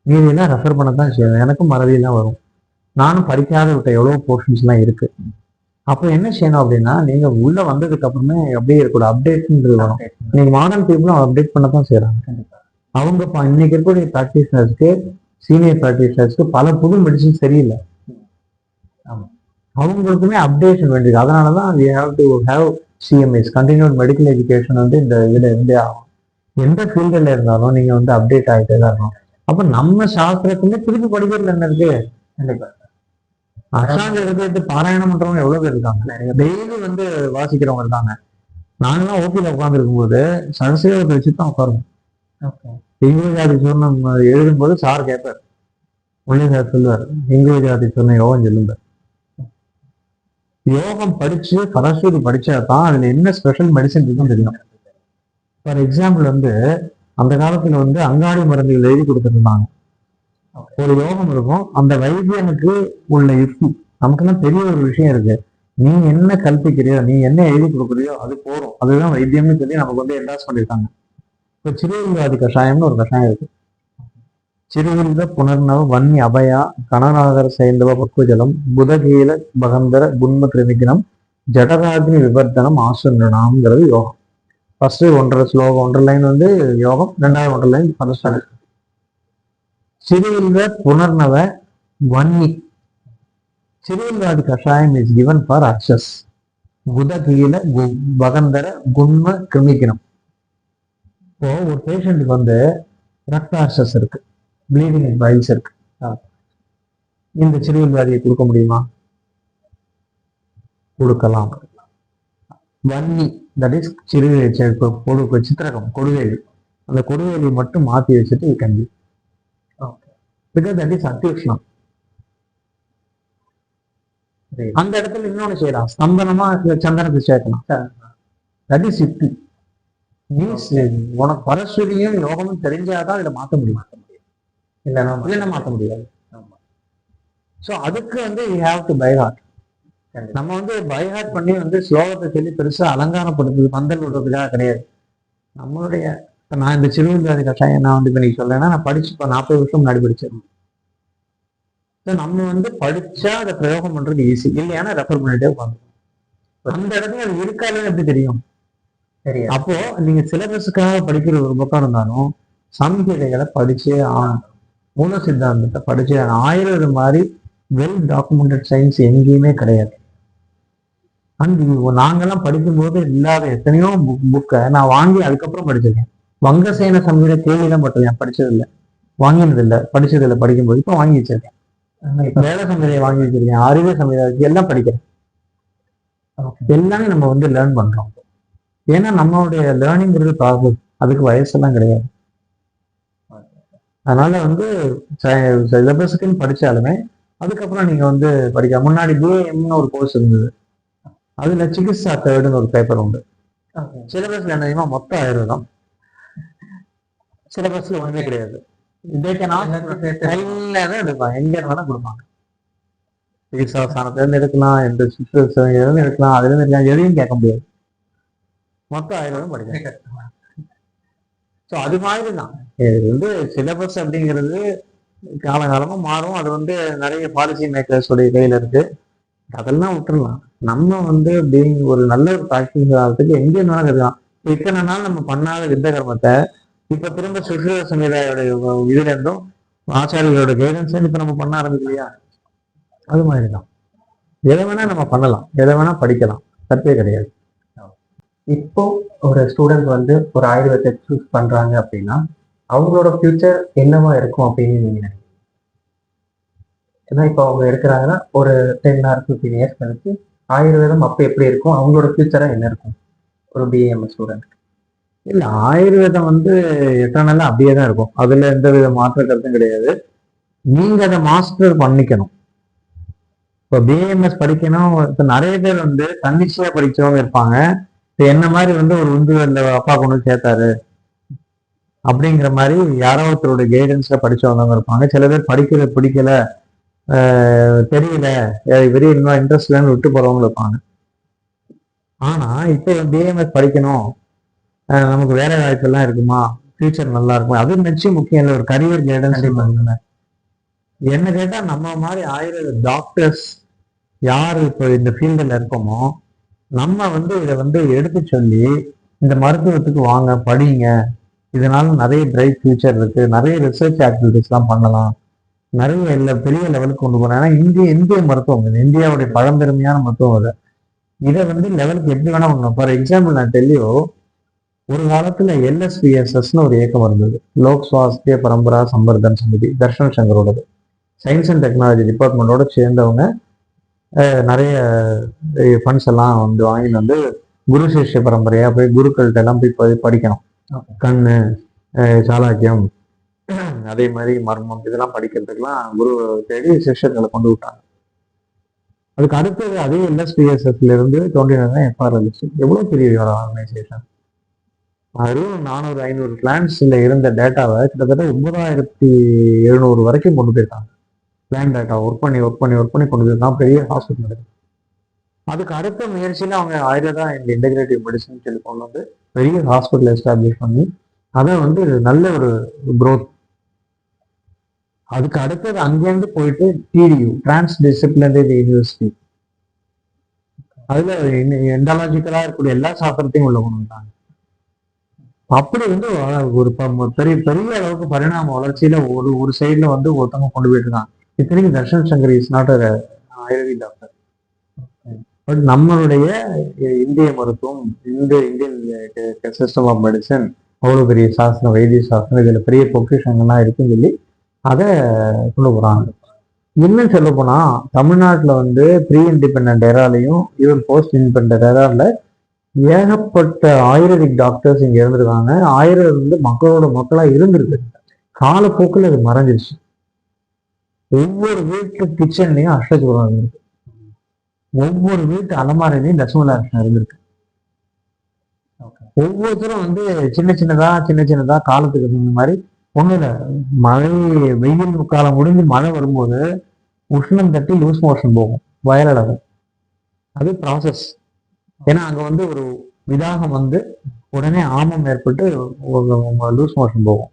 மீதியெல்லாம் ரெஃபர் பண்ண தான் செய்வேன். எனக்கும் மறதியெல்லாம் வரும். நானும் படிக்காத விட்ட எவ்வளோ போர்ஷன்ஸ்லாம் இருக்கு. அப்போ என்ன செய்யணும் அப்படின்னா, நீங்க உள்ள வந்ததுக்கு அப்புறமே அப்படியே இருக்கக்கூடாது, அப்டேட்ன்றது வரும். இன்னைக்கு மாடர்ன் பீப்புளும் அப்டேட் பண்ண தான் செய்யறாங்க. அவங்க இன்னைக்கு இருக்கக்கூடிய ப்ராக்டிஷனர்ஸ்க்கு, சீனியர் ப்ராக்டிஷனர்ஸ்க்கு பல புது மெடிசின் சரியில்லை. அவங்களுக்குமே அப்டேஷன் வேண்டியது. அதனாலதான் we have to have CMAs, continued medical education வந்து இந்த இதுல இருந்தே ஆகும். எந்த ஃபீல்டில் இருந்தாலும் நீங்க வந்து அப்டேட் ஆகிட்டே தான் இருக்கணும். அப்ப நம்ம சாஸ்திரத்துல திருப்பி படிக்கிறது என்ன இருக்கு? அசாங்க எடுத்து பாராயணம் பண்றவங்க எவ்வளவு பேர் இருக்காங்க, டெய்லி வந்து வாசிக்கிறவங்க இருக்காங்க. நாங்களாம் ஓபியில உட்கார்ந்து இருக்கும்போது சரஸ்வதி வச்சு தான் உட்காருவோம். இங்குஜாதி சொர்ணம் எழுதும்போது சார் கேட்பார், முள்ளி சார் சொல்லுவார், இங்குஜாதி சொன்ன யோகம் சொல்லுவார். யோகம் படிச்சு சரஸ்வதி படிச்சா தான் அதுல என்ன ஸ்பெஷல் மெடிசன் இருக்குன்னு தெரியும். ஃபார் எக்ஸாம்பிள் வந்து அந்த காலத்துல வந்து அங்காடி மருந்துகள் எழுதி கொடுத்துருந்தாங்க. ஒரு யோகம் இருக்கும், அந்த வைத்தியனுக்கு உள்ள யுக்தி நமக்குலாம் பெரிய ஒரு விஷயம் இருக்கு. நீ என்ன கல்பிக்கிறியோ, நீ என்ன எழுதி கொடுக்குறியோ அது போறோம், அதுதான் வைத்தியம்னு சொல்லி நமக்கு வந்து என்டாஸ் பண்ணியிருக்காங்க. இப்போ சிறுவில்வாதி கஷாயம்னு ஒரு கஷாயம் இருக்கு. சிறுவில்வ புனர்ணவ வன்னி அபயா கனநாகர சைந்தவ பக்குஜலம் புதகீல பகந்தர குன்ம கிருமிகினம் ஜடராக்னி விவர்த்தனம் ஆசுனாம்ங்கிறது யோகம். ஃபர்ஸ்ட் 1.5 ஸ்லோகம், 1 லைன் வந்து யோகம், 2வது 1 லைன் பதஸ்தானம். சிறுவில்வ புனர்ணவ வன்னி, சிறுவில்வாதி கஷாயம் இஸ் given for access. புதகீல பகந்தர குன்ம கிருமிகினம். இப்போ ஒரு பேஷண்ட்டுக்கு வந்து ரத்த ஆக்சஸ் இருக்கு, ப்ளீடிங் பைல்ஸ் இருக்கு, இந்த சிறுவில்வாதியை கொடுக்க முடியுமா? கொடுக்கலாம். வன்னி, தட் இஸ் சித்திரகம், கொடுவேலி, அந்த கொடுவேலி மட்டும் மாத்தி வச்சுட்டு கஞ்சி, பிகாஸ் தட் இஸ் அத்தியுஷ்ணம். அந்த இடத்துல இன்னொன்னு செய்யலாம், ஸ்தம்பனமா சந்தனத்தை சேர்க்கலாம், தட் இஸ் யுக்தி. உனக்கு பரஸ்வரியும் யோகமும் தெரிஞ்சாதான் இதை மாற்ற முடியும், இல்லைன்னா மாற்ற முடியாது. ஸோ அதுக்கு வந்து you have to by heart. நம்ம வந்து பை ஹார்ட் பண்ணி வந்து ஸ்லோகத்தை சொல்லி பெருசா அலங்காரப்படுத்துறது பந்தல் விடுறதுக்காக கிடையாது. நம்மளுடைய நான் இந்த சிறுவில்வாதி கஷாயம் நான் வந்து இப்போ நீ சொல்லேன்னா நான் படிச்சு இப்போ 40 வருஷம் முன்னாடி படிச்சேன். நம்ம வந்து படிச்சா அதை பிரயோகம் பண்றது ஈஸி, இல்லையானா ரெஃபர் பண்ணிட்டே உட்காந்து அந்த இடத்துல அது இருக்காது எப்படி தெரியும்? சரி. அப்போ நீங்க சிலபஸுக்காக படிக்கிற ஒரு பக்கம் இருந்தாலும் சம்ஹிதைகளை படிச்சே ஆகணும். மூல சித்தாந்தத்தை படிச்சே ஆகணும். ஆயுர்வேதம் மாதிரி வெல் டாக்குமெண்டட் சயின்ஸ் எங்கேயுமே கிடையாது. அண்ட் நாங்கெல்லாம் படிக்கும்போது இல்லாத எத்தனையோ புக்கை நான் வாங்கி அதுக்கப்புறம் படிச்சிருக்கேன். வங்கசேன சம்ஹிதை கேள்விதான் பட்டிருக்கேன், படிச்சது இல்லை, வாங்கினது இல்லை, படிச்சது இல்லை. படிக்கும்போது இப்போ வாங்கி வச்சிருக்கேன். வேலை சம்ஹிதையை வாங்கி வச்சிருக்கேன், அறிவு சம்ஹிதை எல்லாம் படிக்கிறேன். எல்லாமே நம்ம வந்து லேர்ன் பண்றோம். ஏன்னா நம்மளுடைய லேர்னிங்கிறது ப்ராசஸ், அதுக்கு வயசெல்லாம் கிடையாது. அதனால வந்து சிலபஸுக்குன்னு படிச்சாலுமே அதுக்கப்புறம் நீங்க வந்து படிக்க முன்னாடி பிஏஎம்னு ஒரு கோர்ஸ் இருந்தது, அதுல சிகிச்சா தேர்டுன்னு ஒரு பேப்பர் உண்டு. சிலபஸ்ல என்ன தெரியுமா, மொத்தம் ஆயுர்வேதம். சிலபஸ்ல ஒண்ணுமே கிடையாது. எடுப்பாங்க, எங்க இருந்தாலும் கொடுப்பாங்க. சிகிச்சா ஸ்தானத்திலிருந்து எடுக்கலாம், எந்த இருந்து எடுக்கலாம், அதுல இருந்து எடுக்கலாம், எதையும் கேட்க முடியாது. மொத்தம் ஆயுர்வேதம் படிக்க. ஸோ அது மாதிரி தான் இது வந்து சிலபஸ் அப்படிங்கிறது காலகாலமா மாறும். அது வந்து நிறைய பாலிசி மேக்கர்ஸோடைய கையில இருக்கு, அதெல்லாம் விட்டுடலாம். நம்ம வந்து ஒரு நல்ல ஒரு ப்ராக்டிஸ் ஆகிறதுக்கு எங்க இருந்தாலும் இருக்கலாம். இத்தனை நாள் நம்ம பண்ணாத யுத்த கர்மத்தை இப்ப திரும்ப சுஷ்ருத சமுதாயோட இதுல இருந்தும் ஆச்சாரிகளோட கைடன்ஸ் இப்ப நம்ம பண்ண ஆரம்பிக்கலையா? அது மாதிரிதான் எதை வேணா நம்ம பண்ணலாம், எதை வேணா படிக்கலாம், தப்பே கிடையாது. இப்போ ஒரு ஸ்டூடெண்ட் வந்து ஒரு ஆயுர்வேதத்தை சூஸ் பண்றாங்க அப்படின்னா அவங்களோட ஃபியூச்சர் என்னவா இருக்கும் அப்படின்னு நீங்க நினைக்கிறீங்க? ஏன்னா இப்போ அவங்க இருக்கிறாங்கன்னா ஒரு 10 or 15 years கழிச்சு ஆயுர்வேதம் அப்போ எப்படி இருக்கும், அவங்களோட ஃபியூச்சரா என்ன இருக்கும் ஒரு பிஏஎம் ஸ்டூடெண்ட்? இல்ல, ஆயுர்வேதம் வந்து எத்தனை அப்படியே தான் இருக்கும், அதுல எந்த வித மாற்ற கருத்தும் கிடையாது. நீங்க அதை மாஸ்டர் பண்ணிக்கணும். இப்போ பிஏஎம்எஸ் படிக்கணும். இப்போ நிறைய பேர் வந்து தன்னிச்சையா படிச்சவங்க இருப்பாங்க. என்ன மாதிரி வந்து ஒரு உந்துதல்ல அப்பா கொண்டு சேர்த்தாரு அப்படிங்கிற மாதிரி யாரோ ஒருத்தருடைய கைடன்ஸ்ல படிச்சவங்க இருப்பாங்க. சில பேர் படிக்கிறது பிடிக்கல, தெரியல, வெரி இன்ட்ரெஸ்ட் இல்லைன்னு விட்டு போறவங்க இருப்பாங்க. ஆனா இப்போ பிஏஎம்எஸ் படிக்கணும், நமக்கு வேலை வாய்ப்பு எல்லாம் இருக்குமா, ஃபியூச்சர் நல்லா இருக்குமா, அது நிச்சயம் முக்கியம் இல்லை. ஒரு கரியர் கைடன்ஸ் பண்ணுங்க. என்ன கேட்டா நம்ம மாதிரி ஆயுர்வேத டாக்டர்ஸ் யாரு இப்போ இந்த ஃபீல்டில் இருக்கோமோ நம்ம வந்து இதை வந்து எடுத்து சொல்லி இந்த மருத்துவத்துக்கு வாங்க படிங்க, இதனால நிறைய பிரைட் ஃபியூச்சர் இருக்கு, நிறைய ரிசர்ச் ஆக்டிவிட்டிஸ் எல்லாம் பண்ணலாம், நிறைய பெரிய லெவலுக்கு கொண்டு போறோம். ஏன்னா இந்திய மருத்துவம், இந்தியாவுடைய பழம்பெருமையான மருத்துவம் அது. இதை வந்து லெவலுக்கு எப்படி வேணா பண்ணணும். ஃபார் எக்ஸாம்பிள் நான் டெல்லியோ, ஒரு காலத்துல LSPSSன்னு ஒரு இயக்கம் இருந்தது, லோக் சுவாஸ்திய பரம்பரா சம்பர்தன் சமிதி, தர்ஷன் சங்கரோடது. சயின்ஸ் அண்ட் டெக்னாலஜி டிபார்ட்மெண்டோட சேர்ந்தவங்க நிறைய ஃபண்ட்ஸ் எல்லாம் வந்து வாங்கிட்டு வந்து குரு சிஷ்ய பரம்பரையா போய் குருக்கள்கிட்ட எல்லாம் போய் படிக்கணும். கண்ணு, சாலாக்கியம், அதே மாதிரி மர்மம், இதெல்லாம் படிக்கிறதுக்கெல்லாம் குரு தேடி சிஷ்யர்களை கொண்டு விட்டாங்க. அதுக்கு அடுத்தது அதே LSPSSல இருந்து தோன்றினதான் FRLS. எவ்வளவு பெரிய ஒரு ஆர்கனைசேஷன். 400-500 பிளான்ஸ்ல இருந்த டேட்டாவை கிட்டத்தட்ட 9700 வரைக்கும் கொண்டு போயிருக்காங்க. பிளான் டேட்டா ஒர்க் பண்ணி கொண்டு போயிருக்காங்க. பெரிய ஹாஸ்பிட்டல் இருக்கு. அதுக்கு அடுத்த முயற்சியில அவங்க ஆயுர்வேதா இந்த இன்டெகிரேட்டிவ் மெடிசன் சொல்லி கொண்டு வந்து பெரிய ஹாஸ்பிட்டல் எஸ்டாப்ளிஷ் பண்ணி அதை வந்து நல்ல ஒரு க்ரோத். அதுக்கு அடுத்தது அங்கேருந்து போயிட்டு TDU, டிரான்ஸ் டிசிப்ளினரி யூனிவர்சிட்டி, அதுல எண்டாலஜிக்கலா இருக்கக்கூடிய எல்லா சாஸ்திரத்தையும் உள்ள கொண்டு வந்தாங்க. அப்படி வந்து ஒரு பெரிய பெரிய அளவுக்கு பரிணாம வளர்ச்சியில ஒரு சைட்ல வந்து ஒருத்தவங்க கொண்டு போயிட்டு இருக்காங்க. இத்தனைக்கும் Darshan Shankar is not ayurvedic doctor. But நம்மளுடைய இந்திய மருத்துவம், இந்தியன் சிஸ்டம் ஆஃப் மெடிசன் அவ்வளவு பெரிய சாஸ்திரம், வைத்திய சாஸ்திரம், இதுல பெரிய பொக்கிஷங்கள்லாம் இருக்குன்னு சொல்லி அதை கொண்டு போறாங்க. இன்னும் சொல்ல போனா தமிழ்நாட்டுல வந்து ப்ரீ இண்டிபெண்ட் எராலையும் ஈவன் போஸ்ட் இண்டிபெண்ட் எரால ஏகப்பட்ட ஆயுர்வேதிக் டாக்டர்ஸ் இங்க இருந்திருக்காங்க. ஆயுர்வேதம் வந்து மக்களா இருந்திருக்கு. காலப்போக்கில் அது மறைஞ்சிருச்சு. ஒவ்வொரு வீட்டு கிச்சன்லயும் அஷ்டசூரம் இருந்திருக்கு, ஒவ்வொரு வீட்டு அலமாரிலையும் தசமலாட்சணம் இருந்திருக்கு. ஒவ்வொருத்தரும் வந்து சின்ன சின்னதா காலத்துக்கு தகுந்த மாதிரி ஒண்ணுல மழை வெயில் காலம் முடிஞ்சு மழை வரும்போது உஷ்ணம் தட்டி லூஸ் மோஷன் போகும் வயலளவு. அது ப்ராசஸ். ஏன்னா அங்க வந்து ஒரு விதாகம் வந்து உடனே ஆமம் ஏற்பட்டு லூஸ் மோஷன் போகும்.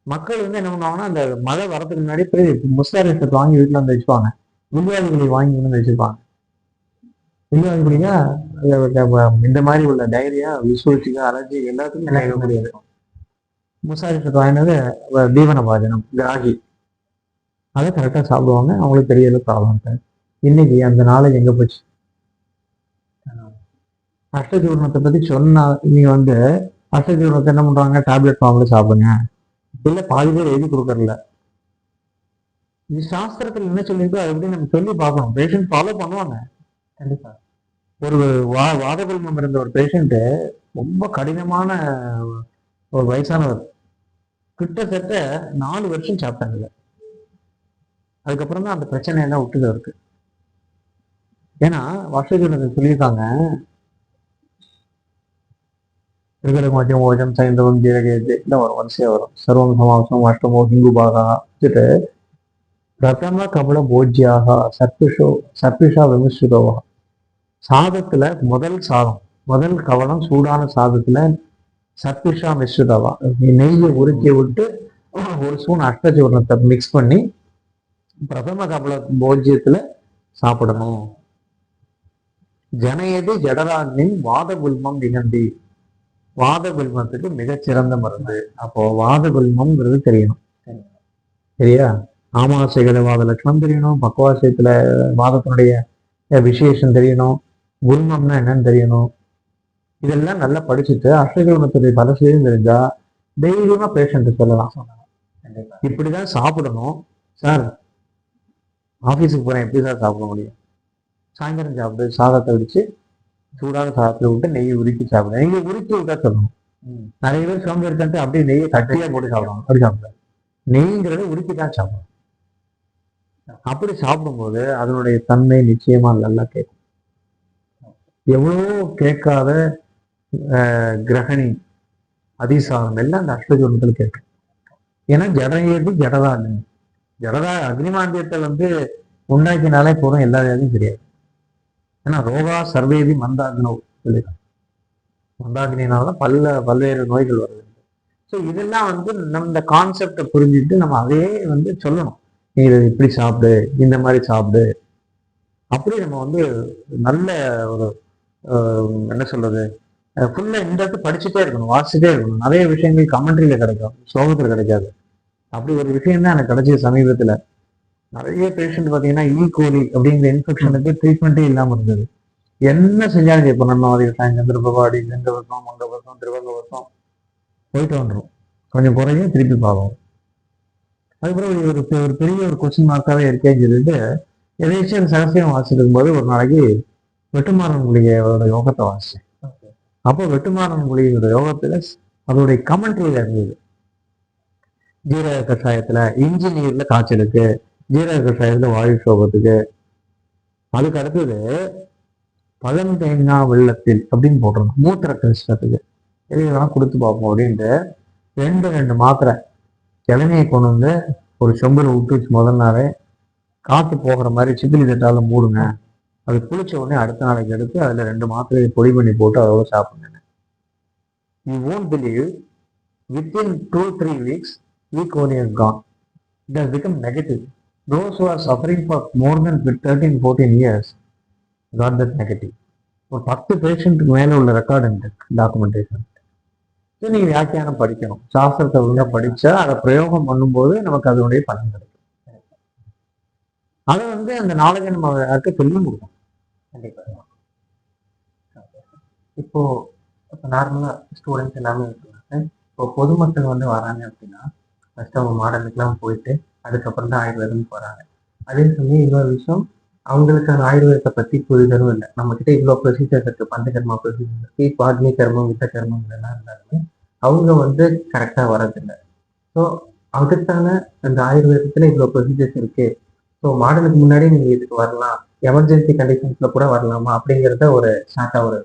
மக்கள் வந்து என்ன பண்ணுவாங்கன்னா, அந்த மழை வரதுக்கு முன்னாடி போய் முஸ்தாரிசத்தை வாங்கி வீட்டுல வந்து வச்சுப்பாங்க. வில்வாதிகளை வாங்கி வந்து வச்சிருப்பாங்க. வில்வாதிகளிங்க இந்த மாதிரி உள்ள டைரியா, விசுவலிட்டிக்கா, அலர்ஜி எல்லாத்துக்கும் கேட்கக்கூடியது. முஸ்தாரிசத்தை வாங்கினது தீவன பாஜனம், கிராகி, அதை கரெக்டா சாப்பிடுவாங்க. அவங்களுக்கு தெரியல ப்ராப்ளம் இருக்காது. இன்னைக்கு அந்த நாலேஜ் எங்க போச்சு? அஷ்டஜூர்ணத்தை பத்தி சொன்னா நீங்க வந்து அஷ்டஜூர்ணத்தை என்ன பண்றாங்க? டேப்லெட் ஃபார்ம்ல சாப்பிடுங்க. இல்ல பாதி பேர் எழுதி கொடுக்கறல. இது சாஸ்திரத்துல என்ன சொல்லியிருக்கோ அதை எப்படி நம்ம சொல்லி பார்க்கணும். பேஷண்ட் ஃபாலோ பண்ணுவாங்க கண்டிப்பா. ஒரு வாதகுல்மம் இருந்த ஒரு பேஷண்ட், ரொம்ப கடினமான ஒரு வயசானவர், கிட்டத்தட்ட 4 வருஷம் சாப்பிட்டாங்க. அதுக்கப்புறம் தான் அந்த பிரச்சனை எல்லாம் விட்டுது அவருக்கு. ஏன்னா வருஷத்துல சொல்லியிருக்காங்க, திருகலமாட்டியம் ஓஜம் சைந்தவம் ஜீரகேஜ் தான் வரும், வரிசையா வரும். சர்வம் சமாசம் அஷ்டமோ ஹிங்குபாகா வச்சுட்டு பிரதம கபல போஜ்யாக சர்பிஷா விமர்சிதோவா. சாதத்துல முதல் சாதம், முதல் கவலம் சூடான சாதத்துல சர்பிஷா மிஸ்ருதவா, நெய்யை உருக்கி விட்டு ஒரு ஸ்பூன் அஷ்டஜூர்ணத்தை மிக்ஸ் பண்ணி பிரதம கபல போஜ்யத்துல சாப்பிடணும். ஜனயதி ஜடராக்னின் வாத குல்மம் நிகழ்ந்தி. வாத குல்மத்துக்கு மிகச்சிறந்த மருந்து. அப்போ வாத குல்மம்ங்கிறது தெரியணும். சரியா? ஆமாசைகள வாத லட்சணம் தெரியணும், பக்கவாசயத்துல வாதத்தினுடைய விசேஷம் தெரியணும், குல்மம்னா என்னன்னு தெரியணும். இதெல்லாம் நல்லா படிச்சுட்டு அஷ்டஜூர்ணத்துடைய பலசையும் தெரிஞ்சா தைரியமா பேஷண்ட் சொல்லலாம். இப்படிதான் சாப்பிடணும் சார். ஆபீஸுக்கு போறேன், எப்படி சார் சாப்பிட முடியும்? சாயந்தரம் சாப்பிடு, சாதத்தை வடிச்சு சூடான சாதத்துல விட்டு நெய்யை உருக்கி சாப்பிடு. நெய்யை உருக்கி விட்டா சொல்லணும். நிறைய பேர் சோம்பேறிட்டு அப்படியே நெய்யை கட்டியா போட்டு சாப்பிடுவாங்க. அப்படி சாப்பிடுறாங்க. நெய்ங்கிறத உருக்கி தான் சாப்பிடணும். அப்படி சாப்பிடும்போது அதனுடைய தன்மை நிச்சயமா நல்லா கேட்கும். எவ்வளவோ கேட்காத கிரகணி அதிசாரம் எல்லாம் அந்த அஷ்டஜூர்ணத்தில் கேட்கும். ஏன்னா ஜடயேது ஜடதான்னு, ஜடதா அக்னிமாந்தியத்தை வந்து உண்டாக்கினாலே போதும், எல்லா வியாதியும் தெரியாது. ஏன்னா ரோகா சர்வேதி மந்தாக்னோ சொல்லிடும். மந்தாக்னினால்தான் பல்வேறு நோய்கள் வருது. ஸோ இதெல்லாம் வந்து நம்ம இந்த கான்செப்டை புரிஞ்சுட்டு நம்ம அதையே வந்து சொல்லணும். நீ இதை இப்படி சாப்பிடு, இந்த மாதிரி சாப்பிடு. அப்படி நம்ம வந்து நல்ல ஒரு என்ன சொல்றது, ஃபுல்லா இந்த இடத்து படிச்சுட்டே இருக்கணும், வாசிச்சுட்டே இருக்கணும். நிறைய விஷயங்கள் கமெண்ட்ரியில கிடைக்கும், ஸ்லோகத்துல கிடைக்காது. அப்படி ஒரு விஷயம் தான் எனக்கு கிடைச்சது சமீபத்துல. நிறைய பேஷண்ட் பார்த்தீங்கன்னா ஈகோலி அப்படிங்கிற இன்ஃபெக்ஷனுக்கு ட்ரீட்மெண்ட்டே இல்லாமல் இருந்தது. என்ன செஞ்சாலும் இப்போ நன்மாதிரி சந்திரபவாடி, கங்கவசம், மங்கவசம், திருவங்கவசம் போயிட்டு வந்துடும். கொஞ்சம் குறையும், திருப்பி பார்ப்போம். அதுக்கப்புறம் ஒரு பெரிய ஒரு கொஸ்டின் மார்க்காகவே இருக்கேன்னு சொல்லிட்டு எதாச்சும் சரஸ்யம் வாசிக்கும் போது ஒரு நாளைக்கு வெட்டுமாறன் குளிகையோட யோகத்தை வாசிச்சேன். அப்போ வெட்டுமாறன் குளிகையோட யோகத்துல அதோடைய கமெண்ட்ரியில இருந்தது. ஜீரக கஷாயத்துல இஞ்சி நீர்ல காய்ச்சலுக்கு, ஜீரக கஷாயத்துல வாயு சோகத்துக்கு, அதுக்கு அடுத்தது பழந்தேங்காய் வெள்ளத்தில் அப்படின்னு போட்டிருந்தோம் மூத்திர கஷ்டத்துக்கு. இதெல்லாம் கொடுத்து பார்ப்போம் அப்படின்ட்டு 2 மாத்திரை இளநியை கொண்டு வந்து ஒரு செம்புல விட்டு வச்சு முதல் நாளே காற்று போகிற மாதிரி சித்திலி தட்டால மூடுங்க. அது குளிச்ச உடனே அடுத்த நாளைக்கு எடுத்து அதுல 2 மாத்திரையை பொடி பண்ணி போட்டு அதோட சாப்பிடுங்க. You won't believe, within 2-3 weeks, E-coli has gone. It has become negative. Those who are suffering for more than 13-14 years got that negative. ஒரு 10 பேஷண்ட்டுக்கு மேல உள்ள ரெக்கார்டு டாக்குமெண்டேஷன். நீங்க வியாக்கியானம் படிக்கணும். சாஸ்திரத்தை ஒழுங்கா படிச்சா அதை பிரயோகம் பண்ணும்போது நமக்கு அதனுடைய பலன் கிடைக்கும். அதை வந்து அந்த நாலேஜை நம்ம யாருக்கு சொல்லியும் கொடுக்கணும். கண்டிப்பா. இப்போ நார்மலா ஸ்டூடெண்ட்ஸ் எல்லாமே இருக்காங்க. இப்போ பொதுமக்கள் வந்து வராங்க அப்படின்னா ஃபர்ஸ்ட் அவங்க மாடலுக்குலாம் போயிட்டு அதுக்கப்புறம் தான் ஆயுர்வேதம் போறாங்க. அதே சமயம் இன்னொரு விஷயம், அவங்களுக்கான ஆயுர்வேதத்தை பத்தி புரிதலும் இல்லை. நம்ம கிட்ட இவ்வளோ ப்ரொசீஜர்ஸ் இருக்கு, பஞ்சகர்மா ப்ரொசீஜர் இருக்கு, இப்போ அக்னி கர்மம், வித்த கர்மம் இதெல்லாம் இருந்தாலுமே அவங்க வந்து கரெக்டா வரதில்லை. ஸோ அதுக்கான அந்த ஆயுர்வேதத்துல இவ்வளோ ப்ரொசீஜர்ஸ் இருக்கு, ஸோ மாடலுக்கு முன்னாடி நீங்க இதுக்கு வரலாம், எமர்ஜென்சி கண்டிஷன்ஸ்ல கூட வரலாமா அப்படிங்கிறத ஒரு ஷார்ட்டா ஒரு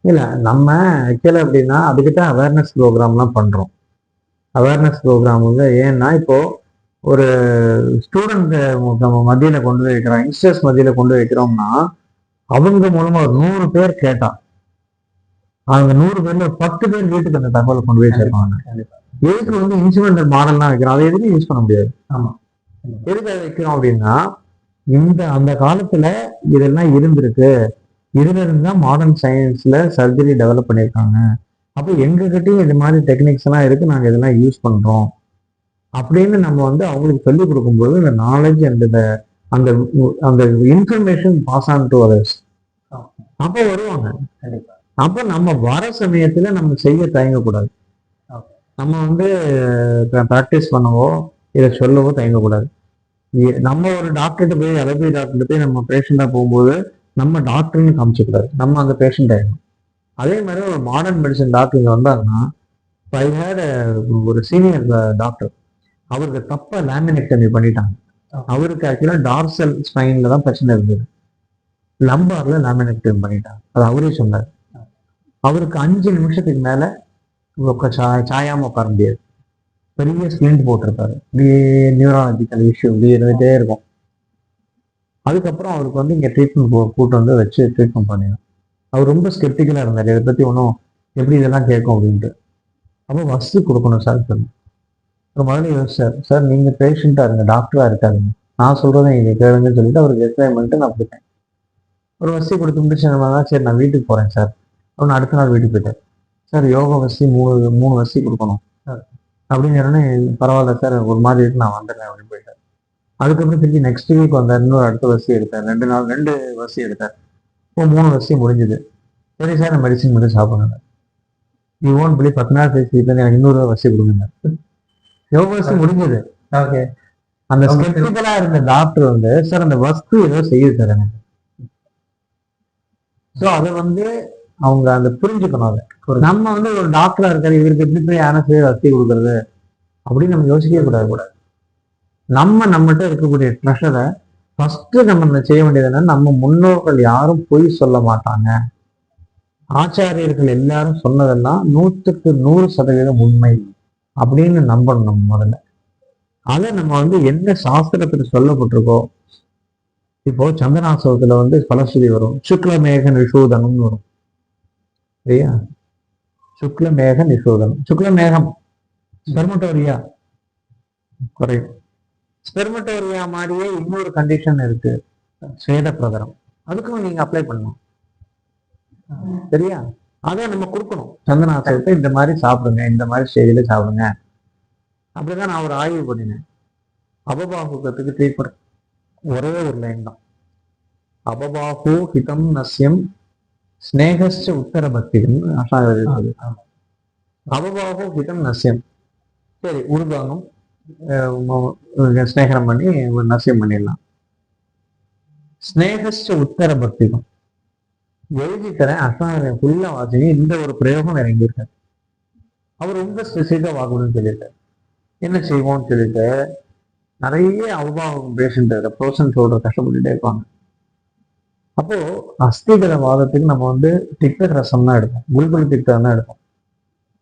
இல்ல. நம்ம ஆக்சுவலா எப்படின்னா அதுக்கிட்ட அவேர்னஸ் ப்ரோக்ராம்லாம் பண்றோம். அவேர்னஸ் ப்ரோக்ராம் வந்து ஏன்னா இப்போ ஒரு ஸ்டூடெண்ட் நம்ம மத்தியில கொண்டு போய் வைக்கிறோம், யங்ஸ்டர்ஸ் மத்தியில கொண்டு வைக்கிறோம்னா அவங்க மூலமா ஒரு 100 பேர் கேட்டான் அவங்க 100 பேர்ல 10 பேர் வீட்டுக்கு அந்த தகவலை கொண்டு போய் சேர்ப்பாங்க. எதுக்கு வந்து இன்ஸ்ட்ருமெண்டல் மாடல்லாம் வைக்கிறோம், அதை எதுவும் யூஸ் பண்ண முடியாது. ஆமா. எதுக்கு அதை வைக்கிறோம் அப்படின்னா, அந்த காலத்துல இதெல்லாம் இருந்திருக்கு, இதுல இருந்து தான் மாடர்ன் சயின்ஸ்ல சர்ஜரி டெவலப் பண்ணியிருக்காங்க. அப்போ எங்ககிட்டயும் இது மாதிரி டெக்னிக்ஸ் எல்லாம் இருக்கு, நாங்க இதெல்லாம் யூஸ் பண்றோம் அப்படின்னு நம்ம வந்து அவங்களுக்கு சொல்லிக் கொடுக்கும்போது இந்த நாலேஜ் அண்ட் அந்த அந்த information pass on to others அப்போ வருவாங்க. அப்போ நம்ம வர சமயத்துல நம்ம செய்ய தயங்கக்கூடாது. நம்ம வந்து ப்ராக்டிஸ் பண்ணவோ இதை சொல்லவோ தயங்கக்கூடாது. நம்ம ஒரு டாக்டர்கிட்ட போய் அலோபதி டாக்டர்கிட்ட போய் நம்ம பேஷண்டா போகும்போது நம்ம டாக்டர்னு காமிச்சக்கூடாது, நம்ம அந்த பேஷண்ட் ஆயிடும். அதே மாதிரி ஒரு மாடர்ன் மெடிசன் டாக்டர் இங்க வந்தாங்கன்னா, ஐ ஹேட் ஒரு சீனியர் டாக்டர், அவருக்கு தப்பா லேமினெக்டமி பண்ணிட்டாங்க. அவருக்கு ஆக்சுவலா டார்சல் ஸ்பைன்ல தான் பிரச்சனை இருந்தது, லம்பார்ல லேமினெக்டமி பண்ணிட்டாங்க. அது அவரே சொன்னார். அவருக்கு 5 நிமிஷத்துக்கு மேல சாயாம உட்கார முடியாது, பெரிய ஸ்லிண்ட் போட்டிருப்பாரு, இப்படியே நியூராலஜிக்கல் இஷ்யூ இப்படியே இருந்துகிட்டே இருக்கும். அதுக்கப்புறம் அவருக்கு வந்து இங்க ட்ரீட்மெண்ட் கூட்டு வந்து வச்சு ட்ரீட்மெண்ட் பண்ணிடும். அவர் ரொம்ப ஸ்கெப்டிக்கலா இருந்தார், இதை பத்தி ஒன்றும் எப்படி இதெல்லாம் கேட்கும் அப்படின்ட்டு. அப்போ வசதி கொடுக்கணும் சார் சொல்லணும். அப்புறம் முதல்ல யோசிச்சார், சார் நீங்க பேஷண்டா இருங்க, டாக்டரா இருக்காதுங்க, நான் சொல்றதை நீங்க கேளுங்கன்னு சொல்லிட்டு அவருக்கு எக்ஸ்பிளைன் நான் கொடுத்தேன். ஒரு வசதி கொடுத்து முடிச்சு சரி நான் வீட்டுக்கு போறேன் சார் அப்படின்னு அடுத்த நாள் வீட்டுக்கு போயிட்டார். சார் யோகா வசதி 3 வசதி கொடுக்கணும் அப்படின்னு பரவாயில்ல சார் ஒரு மாதிரி இருக்கு நான் வந்துடுறேன் அப்படின்னு போயிட்டார். அதுக்கப்புறம் திருப்பி நெக்ஸ்ட் வீக் வந்தார், இன்னொரு அடுத்த வசதி எடுத்தார், 2 வசதி எடுத்தார். இப்போ 3 வசதி முடிஞ்சது. சரி சார் நான் மெடிசின் மட்டும் சாப்பிடுங்க, யூ ஓன்ட் பிலீவ் 10 நாள் பேசி எனக்கு இன்னொரு வசதி கொடுங்க. யோகா வசதி முடிஞ்சது. அந்த ஸ்கெப்டிக்கலா இருந்த டாக்டர் வந்து சார் அந்த வஸ்து ஏதோ செய்யுது சார் எனக்கு. ஸோ அதை வந்து அவங்க அந்த புரிஞ்சுக்கணும். அதை நம்ம வந்து ஒரு டாக்டரா இருக்காரு, இவருக்கு எப்படி போய் அனசு வசதி கொடுக்கறது அப்படின்னு நம்ம யோசிக்கவே கூடாது. நம்மகிட்ட இருக்கக்கூடிய ட்ரெஷரை ஃபர்ஸ்ட் நம்ம செய்ய வேண்டியது என்னன்னா, நம்ம முன்னோர்கள் யாரும் பொய் சொல்ல மாட்டாங்க, ஆச்சாரியர்கள் எல்லாரும் சொன்னதெல்லாம் 100க்கு 100% உண்மை அப்படின்னு நம்பணும். நம்ம முதல்ல அதை நம்ம வந்து என்ன சாஸ்திரத்துல சொல்லப்பட்டிருக்கோ, இப்போ சந்தனாசவத்துல வந்து பலஸ்ருதி வரும், சுக்லமேக நிஷூதனம்னு வரும் சரியா. சுக்லமேக நிஷூதனம், சுக்லமேகம் ஸ்பெர்மட்டோரியா குறையும். ஸ்பெர்மட்டோரியா மாதிரியே இன்னொரு கண்டிஷன் இருக்கு, ஸ்வேத பிரதரம், அதுக்கும் நீங்க அப்ளை பண்ணணும் சரியா. அதை நம்ம கொடுக்கணும். சந்தனாசவத்தை இந்த மாதிரி சாப்பிடுங்க, இந்த மாதிரி ஸ்டேஜில் சாப்பிடுங்க. அப்படிதான் நான் ஒரு ஆய்வு பண்ணினேன். அபபாகுகத்துக்கு ட்ரீட்மெண்ட் ஒரே ஒரு லைன் தான், அபபாகு ஹிதம் நஸ்யம் ஸ்நேகஸ்ச உத்தர பக்தின்னு அசாவது. அபபாகு ஹிதம் நஸ்யம், சரி உருவாங்கும் ஸ்நேகரம் பண்ணி நசியம் பண்ணிடலாம். ஸ்நேகஸ்ச உத்தர பக்திகம் எழுதி தரேன், அசாயம் ஃபுல்லா வாசிங்க, இந்த ஒரு பிரயோகம் வேற எங்க இருக்காரு. அவர் ரொம்ப ஸ்பெசிஃபிக்கா வாங்கணும்னு சொல்லிட்டார். என்ன செய்வோம்னு சொல்லிட்டு நிறைய அவுபாவம் பேஷண்ட் ப்ரோசன் சொல்ற கஷ்டப்பட்டுட்டே இருப்பாங்க. அப்போ அஸ்திகர வாதத்துக்கு நம்ம வந்து திக்த ரசம் தான் எடுப்போம், குல்குல் திக்தம் தான் எடுப்போம்.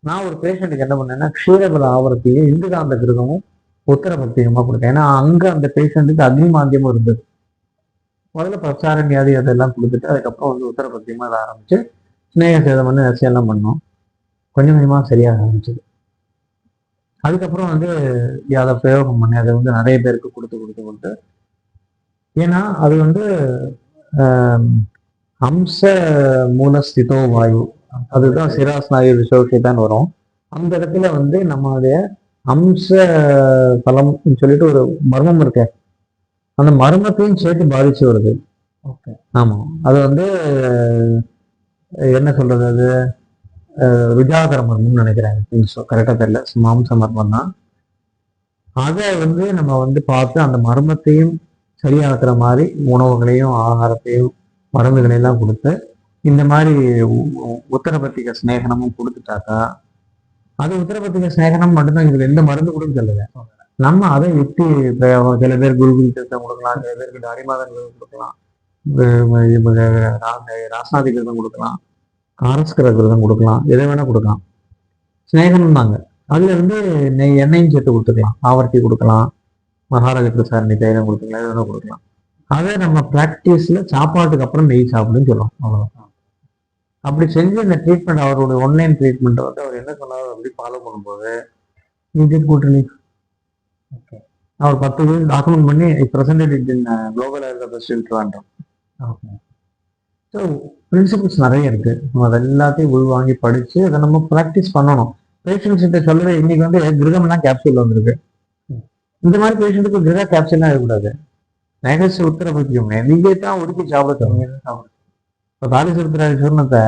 நான் ஒரு பேஷண்ட்டுக்கு என்ன பண்ணேன்னா, க்ஷீரபல ஆவரத்தையும் இந்துகாந்த கிருதமும் உத்தர பக்திகமா கொடுத்தேன். ஏன்னா அங்க அந்த பேஷண்ட்டுக்கு அக்னிமாந்தியமும் இருந்தது. முதல்ல பிரச்சார வியாதி அதெல்லாம் கொடுத்துட்டு அதுக்கப்புறம் வந்து உத்தர பக்தியமா அதை ஆரம்பிச்சு ஸ்நேக சேதம் பண்ணி நசியெல்லாம் பண்ணோம். கொஞ்சம் கொஞ்சமா சரியாக ஆரம்பிச்சது. அதுக்கப்புறம் வந்து அதை பிரயோகம் பண்ணி அதை வந்து நிறைய பேருக்கு கொடுத்து ஏன்னா அது வந்து அம்ச மூலஸ்திதோ வாயு, அதுதான் சிராஸ்நாயு விசோஷிதான் வரும். அந்த இடத்துல வந்து நம்மளுடைய அம்ச பலம் சொல்லிட்டு ஒரு மர்மம் இருக்கு, அந்த மர்மத்தையும் சேர்த்து பாதிச்சு வருது. ஆமா, அது வந்து என்ன சொல்றது, அது விஜாகர மர்மம்னு நினைக்கிறேன், கரெக்டா தெரியல, மாம்ச மர்மம் தான். அதை வந்து நம்ம வந்து பார்த்து அந்த மர்மத்தையும் சரியாக்குற மாதிரி உணவுகளையும் ஆகாரத்தையும் மருந்துகளையெல்லாம் கொடுத்து இந்த மாதிரி உத்தரபத்திக ஸ்நேகனமும் கொடுத்துட்டாக்கா, அது உத்தரபத்திக ஸ்நேகனம் மட்டும்தான், இதுல எந்த மருந்து கூட சொல்லுங்க. நம்ம அதை யுக்தி பிரயோகம், சில பேர் குருகுல் திருத்தம் கொடுக்கலாம், சில பேருக்கு அரிமாதன் கொடுக்கலாம், ராசாதி கிருதம் கொடுக்கலாம், காரஸ்கர கிருதம் கொடுக்கலாம், எதை வேணா கொடுக்கலாம். ஸ்நேகனம் தாங்க, அதுல இருந்து எண்ணெயும் சேர்த்து கொடுத்துக்கலாம், ஆவர்த்தி கொடுக்கலாம், மகாராஜ பிரசாரணி தைலம் கொடுத்துக்கலாம், எது வேணா கொடுக்கலாம். அதை நம்ம பிராக்டிஸ்ல சாப்பாட்டுக்கு அப்புறம் நெய் சாப்பிடுன்னு சொல்லுவோம், அவ்வளவுதான். அப்படி செஞ்சு இந்த ட்ரீட்மெண்ட், அவருடைய ஒன்லைன் ட்ரீட்மெண்ட்டை வந்து அவர் என்ன சொன்னார் அப்படி ஃபாலோ பண்ணும்போது குட் ரிலீஃப். ஓகே. அவர் 10 பேர் டாக்குமெண்ட் பண்ணி presented it in global health festival Trivandrum. Okay. So principles நிறைய இருக்கு. நம்ம அதை எல்லாத்தையும் உள்வாங்கி படிச்சு அதை நம்ம ப்ராக்டிஸ் பண்ணணும். பேஷண்ட்ஸ் கிட்ட சொல்றது இன்னைக்கு வந்து கிரகம்லாம் கேப்சூல் வந்திருக்கு. இந்த மாதிரி பேஷண்ட்டுக்கு கிரக கேப்சூல்லாம் இருக்கக்கூடாது. நகைச்சு உத்தரப்பிக்கும் நீங்க தான் உடுக்கி சாப்பிட தருவீங்க. இப்போ காளீஸ்வரத்துல சொன்னதை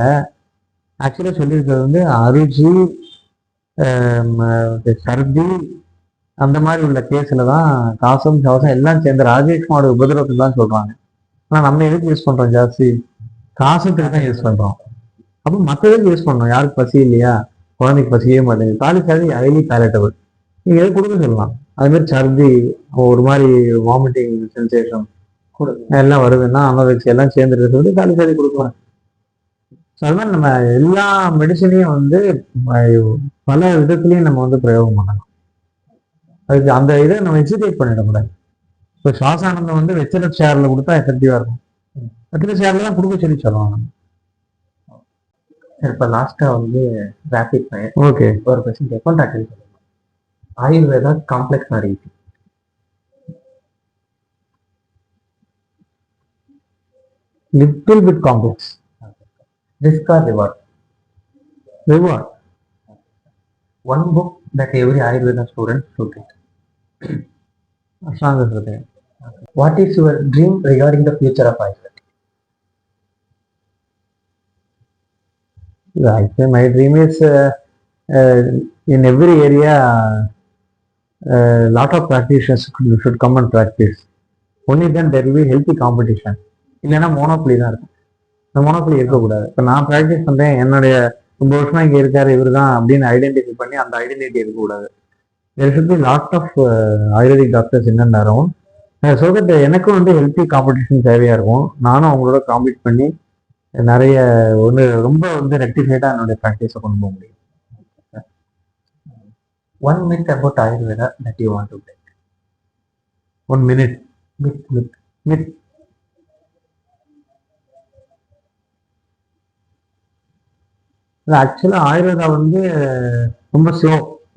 ஆக்சுவலாக சொல்லியிருக்கிறது வந்து அருச்சி, சர்தி அந்த மாதிரி உள்ள கேஸில் தான் காசம் சவசம் எல்லாம் சேர்ந்து ராஜேஷ்குமாரோட உபதிரவத்தை தான் சொல்றாங்க. ஆனால் நம்ம எதுக்கு யூஸ் பண்றோம்? ஜாஸ்தி காசத்துக்கு தான் யூஸ் பண்றோம். அப்போ மற்றதுக்கு யூஸ் பண்ணணும். யாருக்கு பசி இல்லையா, குழந்தைக்கு பசியே மாட்டேங்குது, தாலிக்காது ஹைலி பேலட்டபிள், நீங்க எது கொடுக்க சொல்லலாம். அது மாதிரி சர்தி, ஒரு மாதிரி வாமிட்டிங் சென்சேஷன் எல்லாம் வருதுன்னா அமர்வெக்ஸ் எல்லாம் சேர்ந்துருக்கிறது தாலிக்காதி கொடுக்கலாம். ஸோ அது மாதிரி நம்ம எல்லா மெடிசனையும் வந்து பல விதத்துலையும் நம்ம வந்து பிரயோகம் பண்ணலாம். அதுக்கு அந்த இதை நம்ம எக்ஸிடேட் பண்ணிடக்கூடாது. இப்போ சுவாசானந்தம் வந்து வெற்றில ஷேரில் கொடுத்தா எஃபெக்டிவா இருக்கும். வெற்றில ஷேரில் தான் கொடுக்க சொல்லி சொல்லுவாங்க. இப்போ லாஸ்டா வந்து ரேபிட் ஃபயர். ஓகே. ஒரு கொஸ்டின் கேட்போம், டக்குனு சொல்லுங்க. Ayurveda complex or easy? Little bit complex. Risk or reward? Reward. One book that every Ayurveda student should read. Ashtanga Hridayam. What is your dream regarding the future of Ayurveda? Actually, my dream is in every area, lot of practitioners should come and practice. Only then there will be healthy competition. இல்லைன்னா மோனோப்ளி தான் இருக்கும். இந்த மோனோப்ளி இருக்கக்கூடாது. இப்போ நான் ப்ராக்டிஸ் பண்ணுறேன், என்னுடைய ரொம்ப வருஷமா இங்கே இருக்காரு இவர் தான் அப்படின்னு ஐடென்டிஃபை பண்ணி அந்த ஐடென்டிட்டி இருக்கக்கூடாது. there should be lot of Ayurvedic doctors in and around. So that எனக்கும் வந்து ஹெல்த்தி காம்படிஷன் தேவையாக இருக்கும். நானும் அவங்களோட காம்பீட் பண்ணி நிறைய ஒன்று ரொம்ப வந்து ரெக்டிஃபைடாக என்னுடைய ப்ராக்டிஸை கொண்டு போக முடியும். One myth about Ayurveda that you want to take. 1 minute. Myth. ஆக்சுவலாக ஆயுர்வேதா வந்து ரொம்ப ஸ்லோ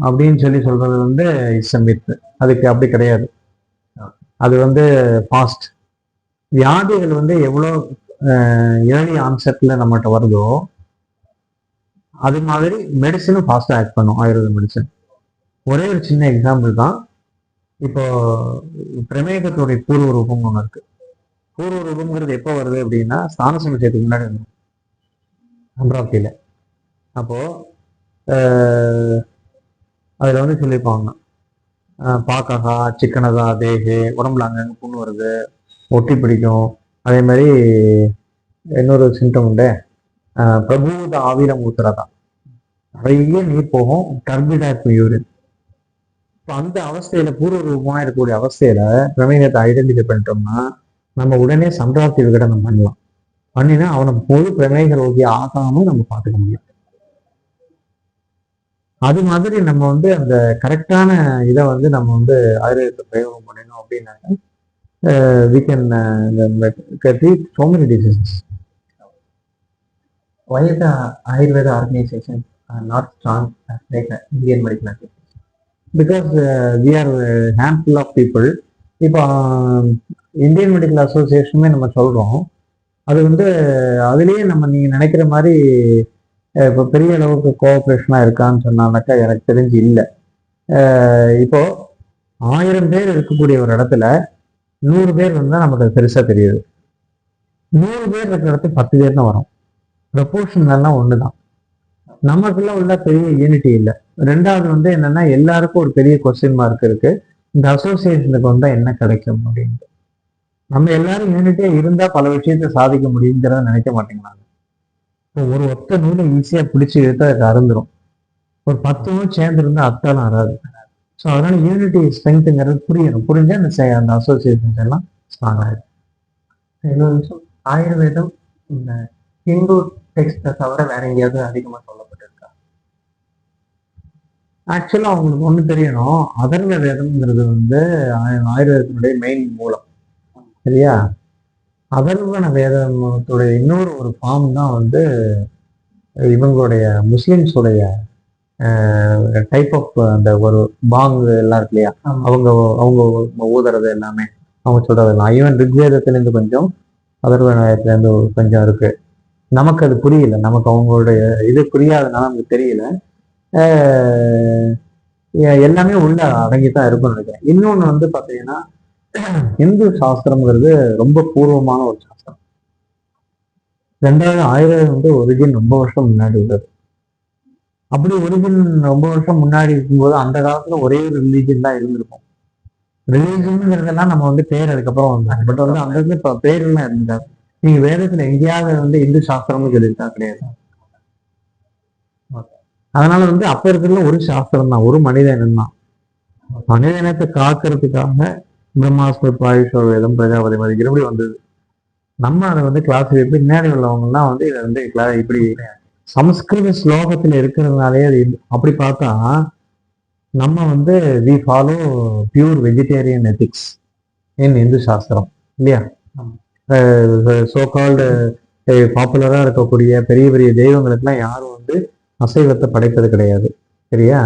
அப்படின்னு சொல்லி சொல்றது வந்து இட்ஸ் அ மித். அதுக்கு அப்படி கிடையாது. அது வந்து ஃபாஸ்ட். வியாதிகள் வந்து எவ்வளோ ஏர்லி ஆன்செட்ல நம்மகிட்ட வருதோ அது மாதிரி மெடிசனும் ஃபாஸ்ட்டாக ஆக்ட் பண்ணும் ஆயுர்வேத மெடிசன். ஒரே ஒரு சின்ன எக்ஸாம்பிள் தான். இப்போ பிரமேகத்துடைய பூர்வ ரூபம் ஒன்று இருக்கு. பூர்வ ரூபங்கிறது எப்போ வருது அப்படின்னா ஸ்தான சமுச்சயத்துக்கு முன்னாடி இருந்தோம் அமராவதியில். அப்போ அதில் வந்து சொல்லியிருப்பாங்க, பாக்ககா சிக்கனதா தேகு, உடம்புல அங்கங்கே புண்ணு வருது, ஒட்டி பிடிக்கும். அதே மாதிரி இன்னொரு சிம்டம் உண்டு, பிரபூத ஆவிரம் ஊத்துறதா, நிறைய நீர் போகும், டர்பிடா இருக்கும் யூரின். இப்போ அந்த அவஸ்தையில பூர்வ ரூபமாக இருக்கக்கூடிய அவஸ்தையில பிரமேகத்தை ஐடென்டிஃபை பண்ணிட்டோம்னா நம்ம உடனே சம்பிராப்தி விகடனம் பண்ணலாம். பண்ணினா அவனை முழு பிரமேக ரோகி ஆகாம நம்ம பார்த்துக்க முடியும். அது மாதிரி நம்ம வந்து அந்த கரெக்டான இதை வந்து நம்ம வந்து ஆயுர்வேதத்தை பிரயோகம் பண்ணணும் அப்படின்னாக்க we can treat so many diseases. Why is the Ayurveda organization not strong as like the Indian medical association? Because we are a handful of people. இப்போ இந்தியன் மெடிக்கல் அசோசியேஷனுமே நம்ம சொல்கிறோம். அது வந்து அதுலேயே நம்ம நீங்கள் நினைக்கிற மாதிரி இப்போ பெரிய அளவுக்கு கோஆப்ரேஷனாக இருக்கான்னு சொன்னாக்கா எனக்கு தெரிஞ்சு இல்லை. இப்போ 1000 பேர் இருக்கக்கூடிய ஒரு இடத்துல 100 பேர் இருந்தால் நமக்கு பெருசாக தெரியுது. 100 பேர் இருக்கிற இடத்துக்கு 10 பேர் தான் வரும். ப்ரொபோர்ஷன் எல்லாம் ஒன்று தான். நமக்குள்ள உள்ள பெரிய யூனிட்டி இல்லை. ரெண்டாவது வந்து என்னன்னா எல்லாருக்கும் ஒரு பெரிய கொஸ்டின் மார்க் இருக்கு, இந்த அசோசியேஷனுக்கு வந்தால் என்ன கிடைக்கும் அப்படின்ட்டு. நம்ம எல்லாரும் யூனிட்டியா இருந்தா பல விஷயத்த சாதிக்க முடியுங்கிறத நினைக்க மாட்டேங்கிறாங்க. ஒரு ஒத்த நூலை ஈஸியா பிடிச்சி எடுத்தா அது அறந்துடும். ஒரு 10 நூல் சேர்ந்து இருந்தா அத்தாலும் அறாது. ஸோ அதனால யூனிட்டி ஸ்ட்ரென்த்துங்கிறது புரியணும். புரிஞ்சா அந்த அசோசியேஷன்ஸ் எல்லாம் ஸ்ட்ராங் ஆகிடும். இன்னொரு விஷயம், ஆயுர்வேதம் இந்த ஹிந்து டெக்ஸ்ட்டை தவிர வேற எங்கேயாவது அதிகமாக சொல்லப்பட்டிருக்கா? ஆக்சுவலா அவங்களுக்கு ஒண்ணு தெரியணும், அதர்வ வேதம்ங்கிறது வந்து ஆயுர்வேதத்தினுடைய மெயின் மூலம், சரியா? அதர்வன வேதத்துடைய இன்னொரு ஃபார்ம் தான் வந்து இவங்களுடைய முஸ்லிம்ஸுடைய டைப் ஆஃப் அந்த ஒரு பாங்கு எல்லாம் இருக்கு இல்லையா, அவங்க அவங்க ஊதுறது எல்லாமே, அவங்க சொல்றதெல்லாம் ஈவன் ரிக்வேதத்திலேருந்து கொஞ்சம் அதர்வநாயகத்துலேருந்து கொஞ்சம் இருக்கு. நமக்கு அது புரியல, நமக்கு அவங்களுடைய இது புரியாதனால நமக்கு தெரியல. எல்லாமே உள்ள அடங்கித்தான் இருக்கும்னு நினைக்கிறேன். இன்னொன்று வந்து பார்த்தீங்கன்னா, இந்து சாஸ்திரம்ங்கிறது ரொம்ப பூர்வமான ஒரு சாஸ்திரம். 2000 வந்து ஒரிஜின் ரொம்ப வருஷம் முன்னாடி உள்ளது. அப்படி ஒரிஜின் ரொம்ப வருஷம் முன்னாடி இருக்கும்போது அந்த காலத்துல ஒரே ஒரு ரிலீஜன் தான் இருந்திருக்கும். ரிலீஜன்ங்கிறதெல்லாம் நம்ம வந்து பேர் அதுக்கப்புறம் வந்தாங்க. பட் வந்து அந்த இடத்துல இப்போ பேர்லாம் இருந்தார். நீங்க வேதத்துல எங்கேயாவது வந்து இந்து சாஸ்திரம்னு சொல்லியிருக்கா? கிடையாது. அதனால வந்து அப்ப இருக்கிறதுல ஒரு சாஸ்திரம் தான், ஒரு மனித இனம் தான். மனித இனத்தை காக்கிறதுக்காக பிரம்மாஸ்மி பாயுஷ வேதம் பிரஜாபதி மதிக்கிற இப்படி வந்தது. நம்ம அதை வந்து கிளாஸ் பின்னாடி உள்ளவங்கலாம் வந்து இதை வந்து இப்படி சமஸ்கிருத ஸ்லோகத்துல இருக்கிறதுனாலே அது அப்படி பார்த்தா நம்ம வந்து we follow pure vegetarian ethics in Hindu சாஸ்திரம் இல்லையா? சோ கால்டு பாப்புலரா இருக்கக்கூடிய பெரிய பெரிய தெய்வங்களுக்கெல்லாம் யாரும் வந்து அசைவத்தை படைப்பது கிடையாது, சரியா?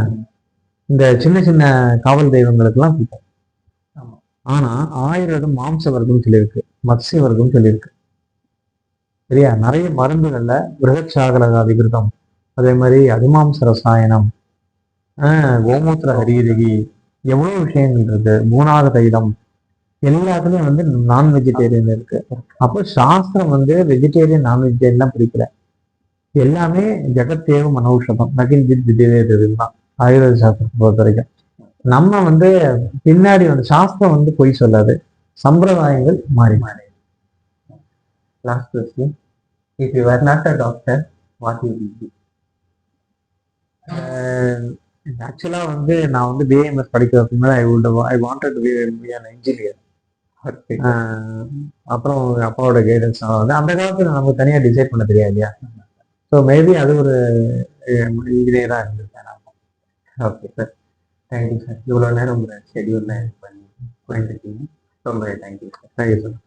இந்த சின்ன சின்ன காவல் தெய்வங்களுக்கெல்லாம் கொடுப்போம். ஆனா 1000 மாம்ச வர்க்கம் சொல்லியிருக்கு, மத்ஸ்ய வர்க்கம் சொல்லியிருக்கு, சரியா? நிறைய மருந்துகள்ல பிருகச்சாகலக அதிகிருதம், அதே மாதிரி அதிமாம்ச ரசாயனம், கோமூத்திர ஹரிதகி, எவ்வளவு விஷயங்கள் இருக்கு, மூணாவது தைலம், எல்லாத்துலயும் வந்து நான் வெஜிடேரியன் இருக்கு. அப்போ சாஸ்திரம் வந்து வெஜிடேரியன் நான் வெஜிடேரியன்லாம் பிடிக்கல, எல்லாமே ஜெகத்தேவ மனௌஷதம் நகின் ஜித் தான் ஆயுர்வேத சாஸ்திரத்தை பொறுத்த வரைக்கும். நம்ம வந்து பின்னாடி வந்து சாஸ்திரம் வந்து பொய் சொல்லாது, சம்பிரதாயங்கள் மாறி மாறி. Last question, if you are not a doctor what you will be? ஆக்சுவலா வந்து நான் வந்து பிஏஎம்எஸ் படிக்கிறதுக்கு முன்னாடி I wanted to be an engineer. அப்புறம் அப்பாவோட கைடன்ஸ் வந்து அந்த காலத்துல நமக்கு தனியா டிசைட் பண்ண தெரியாது இல்லையா? ஸோ மேபி அது ஒரு இன்ஜினியராக இருந்திருக்கேன் நான். Okay sir, thank you sir. இவ்வளோ நேரம் உங்களோட ஷெடியூலில் பண்ணி போயிருக்கீங்க. ரொம்ப தேங்க்யூ சார். Thank you sir.